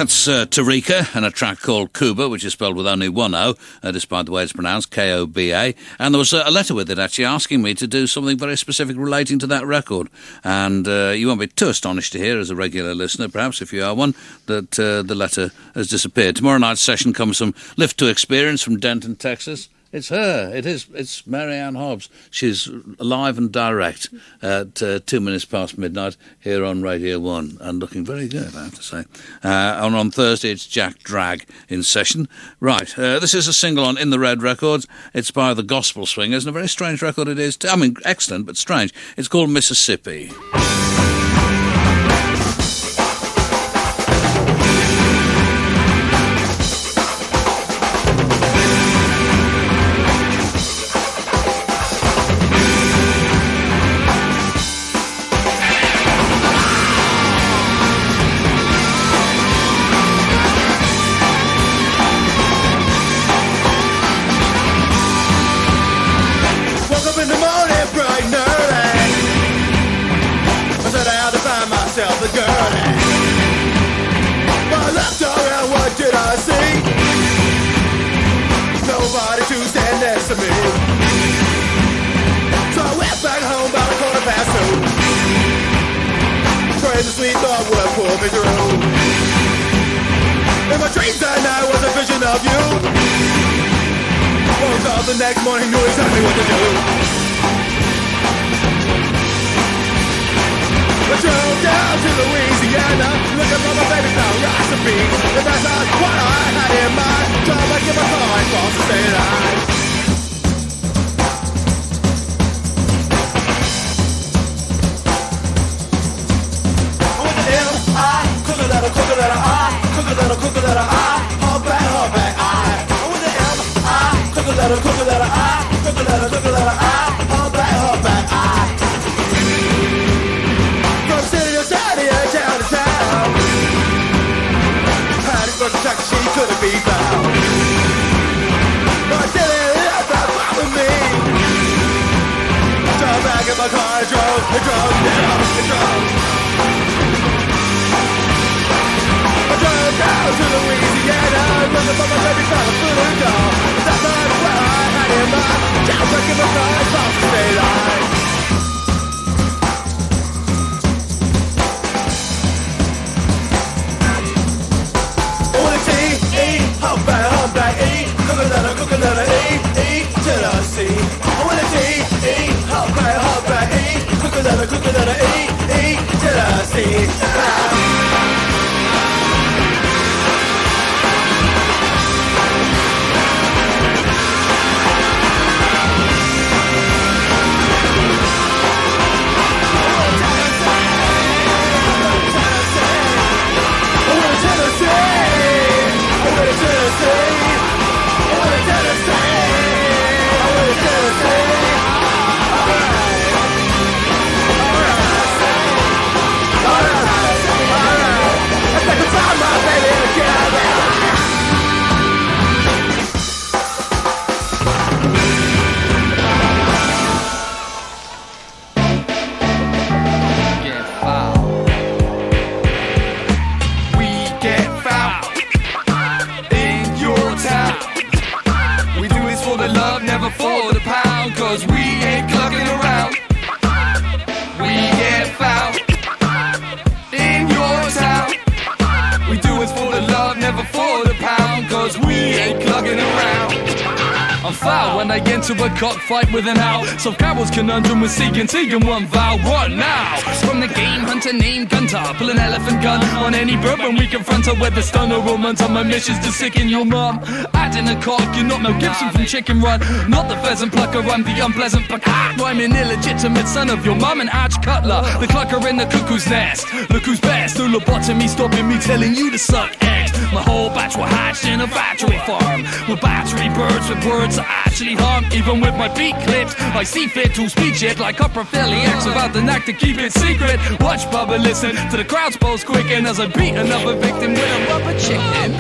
That's Tarika and a track called Kuba, which is spelled with only one O, despite the way it's pronounced, K-O-B-A. And there was a letter with it, actually, asking me to do something very specific relating to that record. And you won't be too astonished to hear, as a regular listener, perhaps, if you are one, that the letter has disappeared. Tomorrow night's session comes from Lift to Experience from Denton, Texas. It's her. It's Marianne Hobbs. She's live and direct at 2 minutes past midnight here on Radio 1 and looking very good, I have to say. And on Thursday, it's Jack Drag in session. Right, this is a single on In the Red Records. It's by the Gospel Swingers, and a very strange record it is. I mean, excellent, but strange. It's called Mississippi. Sweet thought would pull me through. In my dreams that night was a vision of you. Woke up the next morning, knew exactly what to do. I drove down to Louisiana, looking for my baby found rice and beans. But that's not what I had in mind. Trying to get my car across the state line. From city to city and town to town, hiding from the track she couldn't be found. But till it left that with me, drove back in my car and drove down. I drove down to Louisiana, looking for my baby found a foot and dog. That's not where I had in mind. Down back in my car across the state line. O-N-T-E, humpback, E, coconut, E, Tennessee. O-N-T-E, humpback, E, coconut, E, Tennessee. When I get into a cockfight with an owl, so Carol's conundrum was seeking one vow, what now? From the game hunter named Gunter, pull an elephant gun on any bird when we confront her with the stunner romance on my missions to sicken your mum. Adding a cock, you're not Mel Gibson from Chicken Run, not the pheasant plucker, I'm the unpleasant but I'm an illegitimate son of your mum and Arch Cutler, the clucker in the cuckoo's nest. Look who's best, no lobotomy stopping me telling you to suck eggs. My whole batch were hatched in a factory farm with battery birds with words that actually harm. Even with my beak clips, I see fit to speech it like coprophiliacs without the knack to keep it secret. Watch Bubba listen to the crowd's pulse quicken as I beat another victim with a rubber chicken.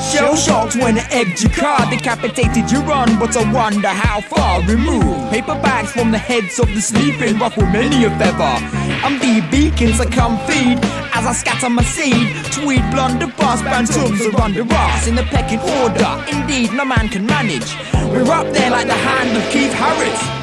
Shell shocked when I egged your car, decapitated your run, but I wonder how far removed. Paper bags from the heads of the sleeping ruffle many a feather. I'm the beacons that come feed as I scatter my seed. Tweed, blunderbuss, bantams are under us in the pecking order. Indeed, no man can manage. We're up there like the hand of Keith Harris.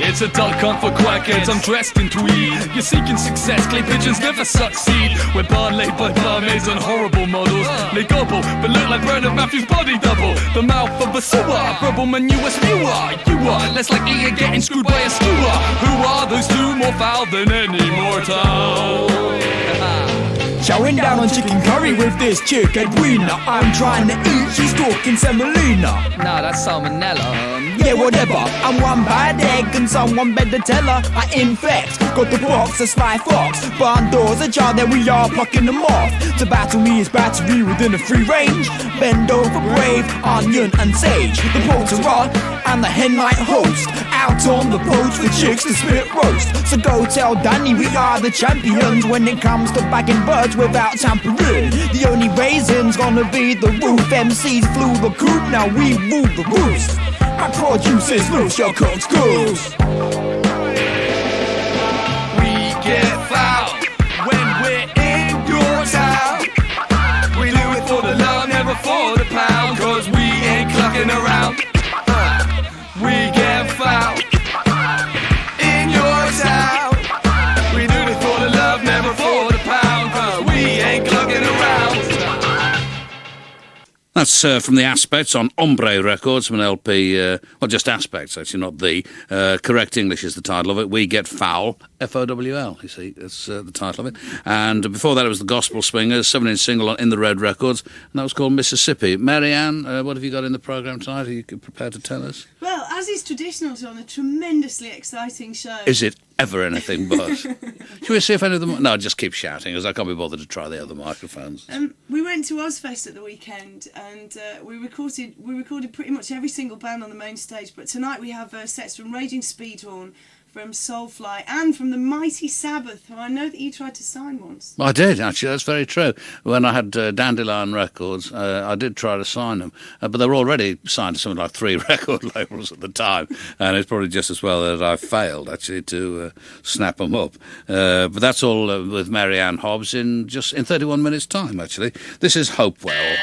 It's a duck hunt for quackheads, I'm dressed in tweed. You're seeking success, clay pigeons never succeed. We're barred-laid by barmaids and horrible models. They gobble, but look like Bernard Matthews' body double. The mouth of a sewer, rubble manure spewer. You are less likely you're getting screwed by a skewer. Who are those two more foul than any mortal? Chowing down on chicken curry with this chick Edwina. I'm trying to eat, she's talking semolina. Nah, that's salmonella. Yeah, whatever. I'm one bad egg and someone better tell her I infect. Got the box, a sly fox. Barn doors ajar, then we are plucking them off. To battle me is battery within a free range. Bend over brave, onion and sage. The porter and the hen night host. Out on the boats with chicks to spit roast. So go tell Danny we are the champions when it comes to bagging birds without tampering. The only raisin's gonna be the roof. MCs flew the coop, now we rule the roost. My produces loose your cook's goose. We get foul when we're in your town. We do it for the love, never for the pound. Cause we ain't clucking around. We get foul in your town. We do it for the love, never for the pound. Cause we ain't clucking around. That's from The Aspects on Ombre Records from an LP, well, just Aspects, actually, not the. Correct English is the title of it. We Get Foul, F-O-W-L, you see, that's the title of it. And before that, it was the Gospel Swingers, 7-inch single on In the Red Records, and that was called Mississippi. Marianne, what have you got in the programme tonight? Are you prepared to tell us? Well, as is traditional, John, a tremendously exciting show. Is it ever anything but? Should we see if any of them... No, just keep shouting, because I can't be bothered to try the other microphones. We went to Ozfest at the weekend, and we recorded pretty much every single band on the main stage, but tonight we have sets from Raging Speedhorn, from Soulfly, and from the Mighty Sabbath, who I know that you tried to sign once. I did, actually, that's very true. When I had Dandelion Records, I did try to sign them, but they were already signed to something like 3 record labels at the time, and it's probably just as well that I failed, actually, to snap them up. But that's all with Marianne Hobbs in 31 minutes' time, actually. This is Hopewell.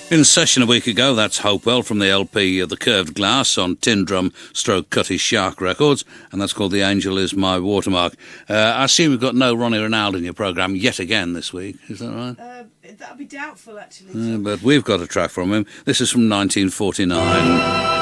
In session a week ago, that's Hopewell from the LP The Curved Glass on Tin Drum Stroke Cutty Shark Records, and that's called The Angel Is My Watermark. I assume we've got no Ronnie Ronaldo in your programme yet again this week, is that right? That'd be doubtful, actually. But we've got a track from him. This is from 1949.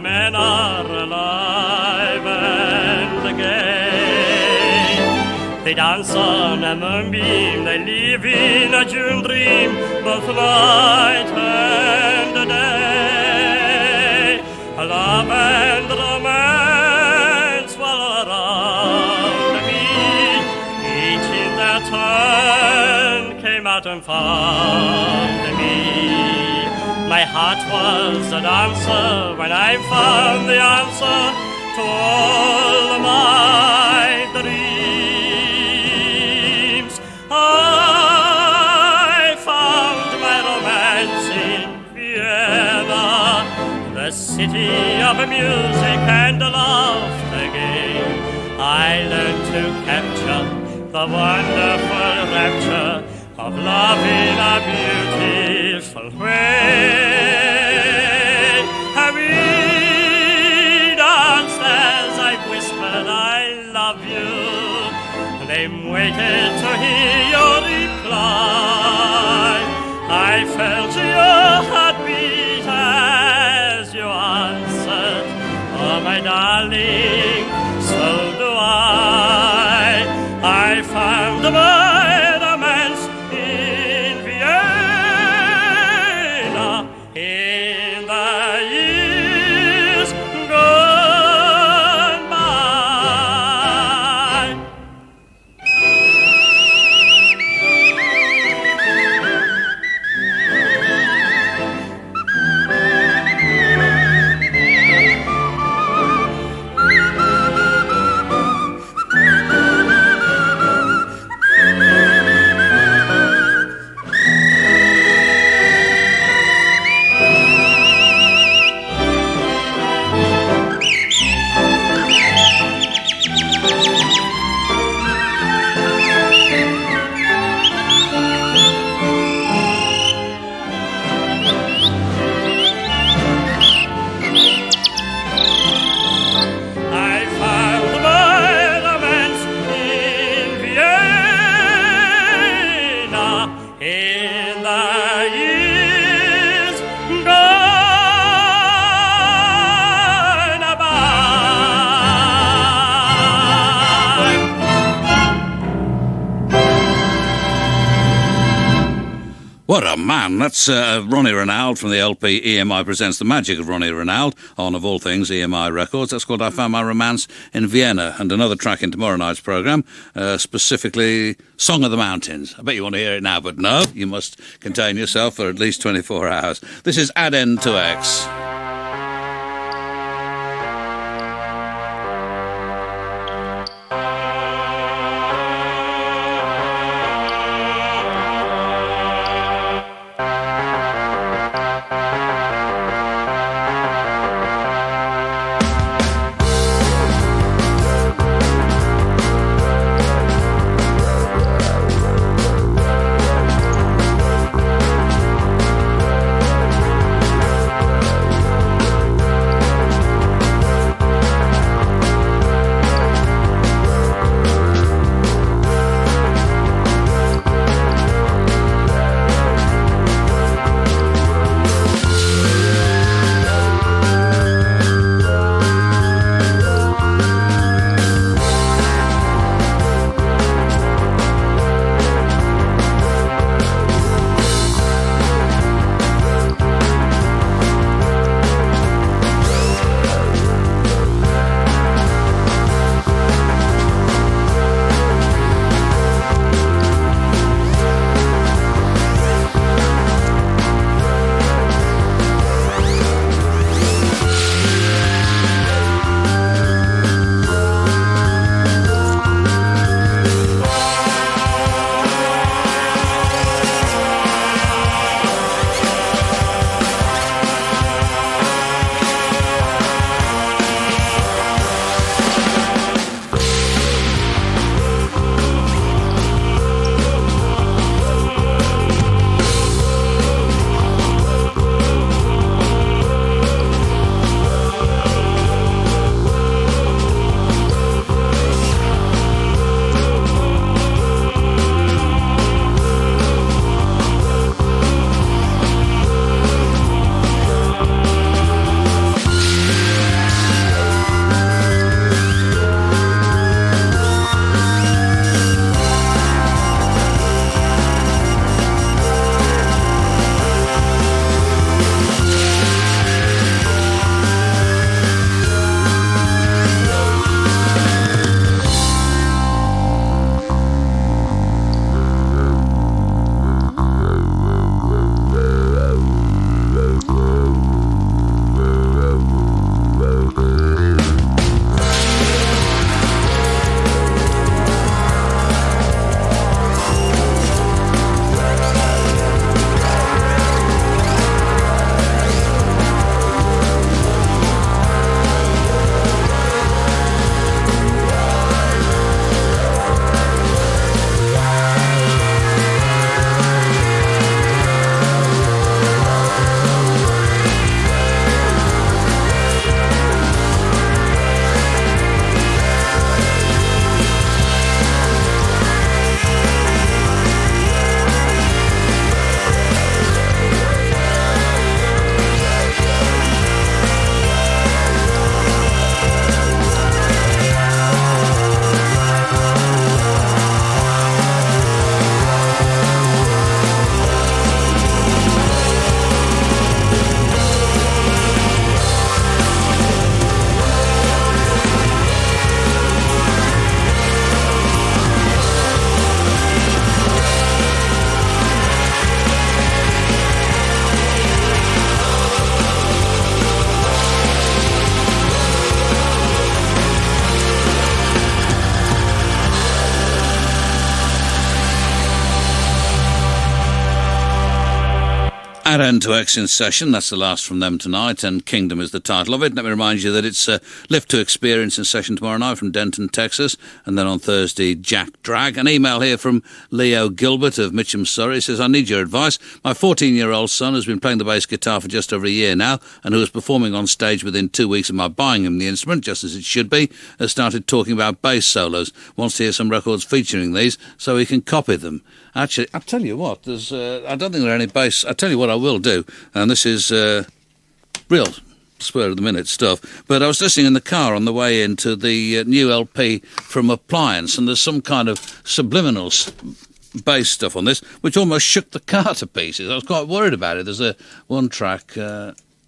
Men are alive and gay. They dance on a moonbeam, they live in a June dream, both night and day. Love and romance while around me, each in their turn came out and found me. My heart was a dancer when I found the answer to all my dreams. I found my romance in Vienna, the city of music and laughter gay. I learned to capture the wonderful rapture of love in a beautiful way. We danced as I whispered I love you. They waited to hear your reply. I felt your heartbeat as you answered, oh my darling, so do I. I found my romance in Vienna in the years gone by. What a man. That's Ronnie Ronald from the LP EMI Presents The Magic of Ronnie Ronald on, of all things, EMI Records. That's called I Found My Romance in Vienna, and another track in tomorrow night's programme, specifically Song of the Mountains. I bet you want to hear it now, but no, you must contain yourself for at least 24 hours. This is Add N to X. Thank At End to X in Session, that's the last from them tonight, and Kingdom is the title of it. Let me remind you that it's Lift to Experience in Session tomorrow night from Denton, Texas, and then on Thursday, Jack Drag. An email here from Leo Gilbert of Mitcham, Surrey. He says, I need your advice. My 14-year-old son has been playing the bass guitar for just over a year now, and who was performing on stage within 2 weeks of my buying him the instrument, just as it should be, has started talking about bass solos, wants to hear some records featuring these so he can copy them. Actually, I'll tell you what, I don't think there are any bass. I'll tell you what I will do, and this is real spur of the minute stuff, but I was listening in the car on the way into the new LP from Appliance, and there's some kind of subliminal bass stuff on this, which almost shook the car to pieces. I was quite worried about it. There's one track...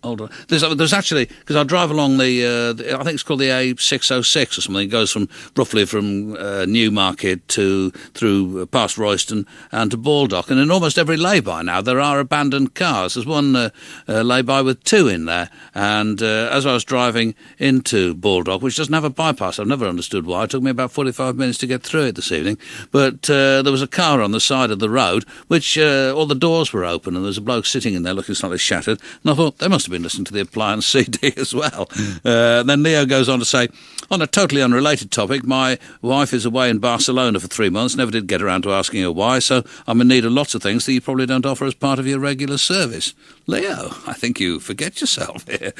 Hold on. There's actually, because I drive along the I think it's called the A606 or something. It goes roughly from Newmarket through past Royston and to Baldock. And in almost every lay-by now, there are abandoned cars. There's one lay-by with two in there. And as I was driving into Baldock, which doesn't have a bypass, I've never understood why. It took me about 45 minutes to get through it this evening. But there was a car on the side of the road, which all the doors were open, and there was a bloke sitting in there looking slightly shattered. And I thought, they must have been listening to the Appliance CD as well. Then Leo goes on to say, on a totally unrelated topic, my wife is away in Barcelona for 3 months, never did get around to asking her why, so I'm in need of lots of things that you probably don't offer as part of your regular service. Leo, I think you forget yourself here.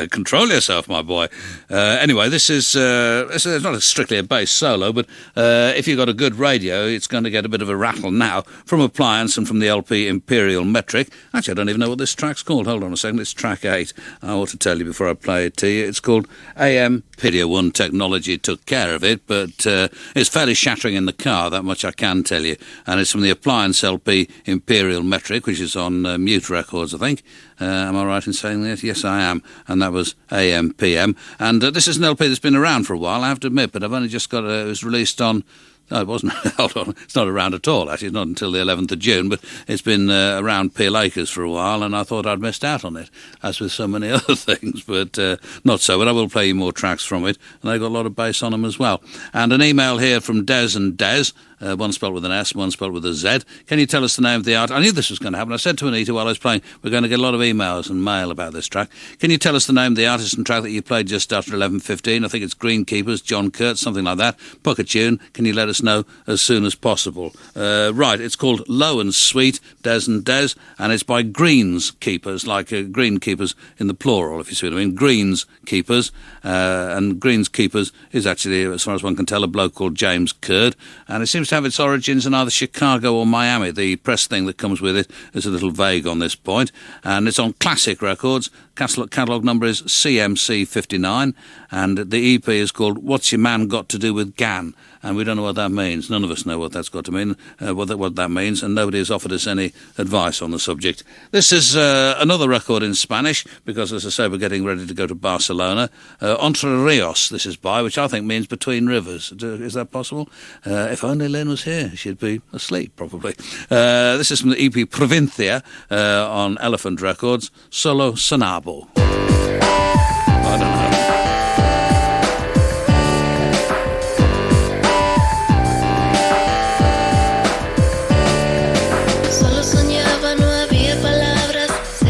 Control yourself, my boy. Anyway, this is it's not strictly a bass solo, but if you've got a good radio, it's going to get a bit of a rattle now from Appliance and from the LP Imperial Metric. Actually, I don't even know what this track's called. Hold on a second. It's track 8. I ought to tell you before I play it to you. It's called AM Pidia 1 Technology took care of it, but it's fairly shattering in the car, that much I can tell you. And it's from the Appliance LP Imperial Metric, which is on Mute Records, I think. Am I right in saying that? Yes, I am. And that was AM PM. And this is an LP that's been around for a while, I have to admit, but I've only just got it was released on... No, it wasn't. Hold on. It's not around at all, actually. It's not until the 11th of June, but it's been around Peel Acres for a while, and I thought I'd missed out on it, as with so many other things, but not so. But I will play you more tracks from it, and they've got a lot of bass on them as well. And an email here from Des and Des, one spelled with an S, one spelled with a Z. Can you tell us the name of the artist? I knew this was going to happen. I said to Anita while I was playing, we're going to get a lot of emails and mail about this track. Can you tell us the name of the artist and track that you played just after 11:15? I think it's Greenkeepers, John Kurtz, something like that. Pucker tune. Can you let us know as soon as possible? Right, it's called Low and Sweet, Des and Des, and it's by Greenskeepers, like Greenkeepers in the plural, if you see what I mean. Greenskeepers, and Greenskeepers is actually, as far as one can tell, a bloke called James Curd, and it seems to have its origins in either Chicago or Miami. The press thing that comes with it is a little vague on this point, and it's on Classic Records. Catalogue number is CMC 59, and the EP is called What's Your Man Got to Do with GAN? And we don't know what that means. None of us know what that's got to mean, what that means, and nobody has offered us any advice on the subject. This is another record in Spanish, because, as I say, we're getting ready to go to Barcelona. Entre Rios, this is by, which I think means between rivers. Is that possible? If only Lynn was here, she'd be asleep, probably. This is from the EP Provincia on Elephant Records, Solo Sonabo. I don't know.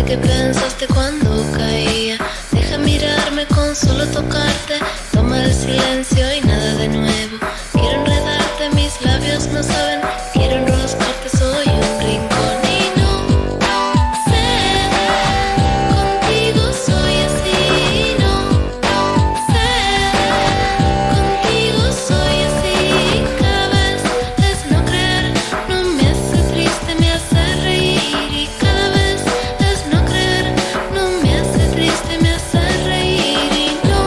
¿Qué pensaste cuando caía? Deja mirarme con solo tocarte. Toma el silencio y nada de nuevo. Quiero enredarte, mis labios no saben. Quiero enroscarte, soy un rincón y no sé. Contigo soy así, no sé. Contigo soy así. Cada vez es no creer. No me hace triste, me hace reír. Y cada vez no me hace triste, me hace reír y no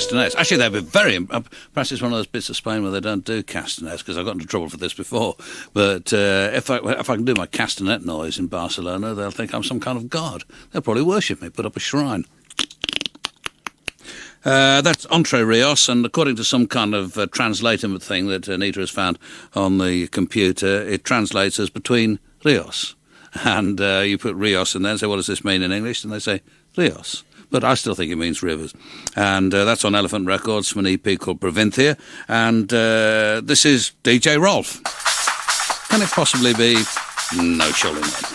castanets. Actually, they'd be very... perhaps it's one of those bits of Spain where they don't do castanets, because I got into trouble for this before. But if I can do my castanet noise in Barcelona, they'll think I'm some kind of god. They'll probably worship me, put up a shrine. That's Entre Rios, and according to some kind of translator thing that Anita has found on the computer, it translates as between Rios. And you put Rios in there and say, what does this mean in English? And they say, Rios. But I still think it means rivers. And that's on Elephant Records from an EP called Provincia. And this is DJ Rolf. Can it possibly be? No, surely not.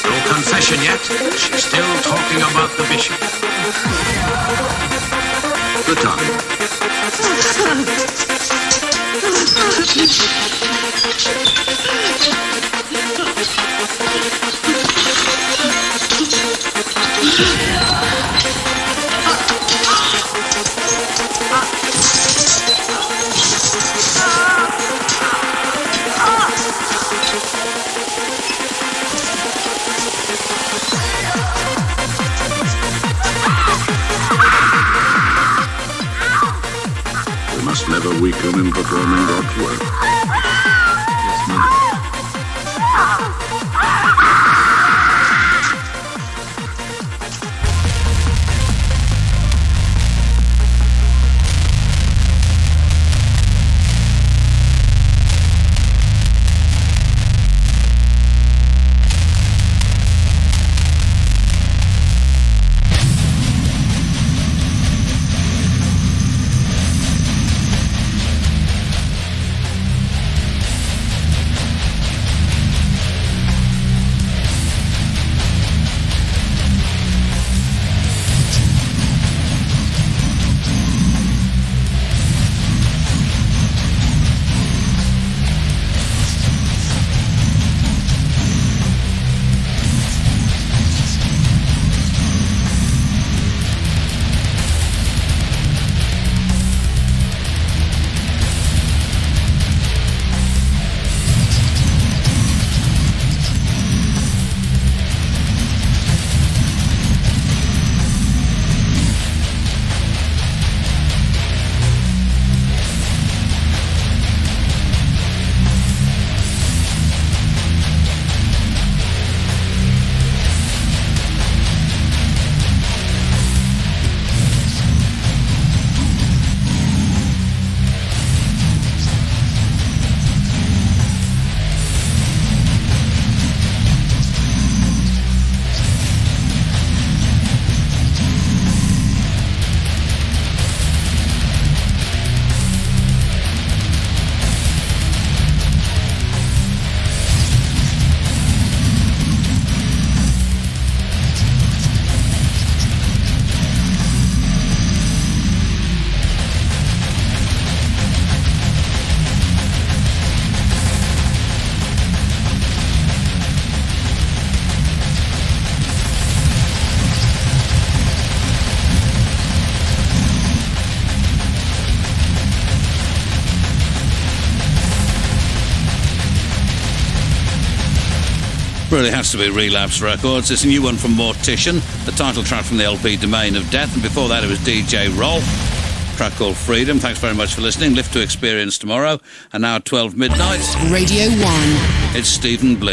No confession yet. She's still talking about the bishop. Good We must never weaken in performing God's work. Yes, Mother. Really has to be Relapse Records. It's a new one from Mortician, the title track from the LP Domain of Death, and before that it was DJ Rolf, track called Freedom. Thanks very much for listening. Lift to Experience tomorrow, and now at 12 midnight. Radio 1. It's Stephen Blair.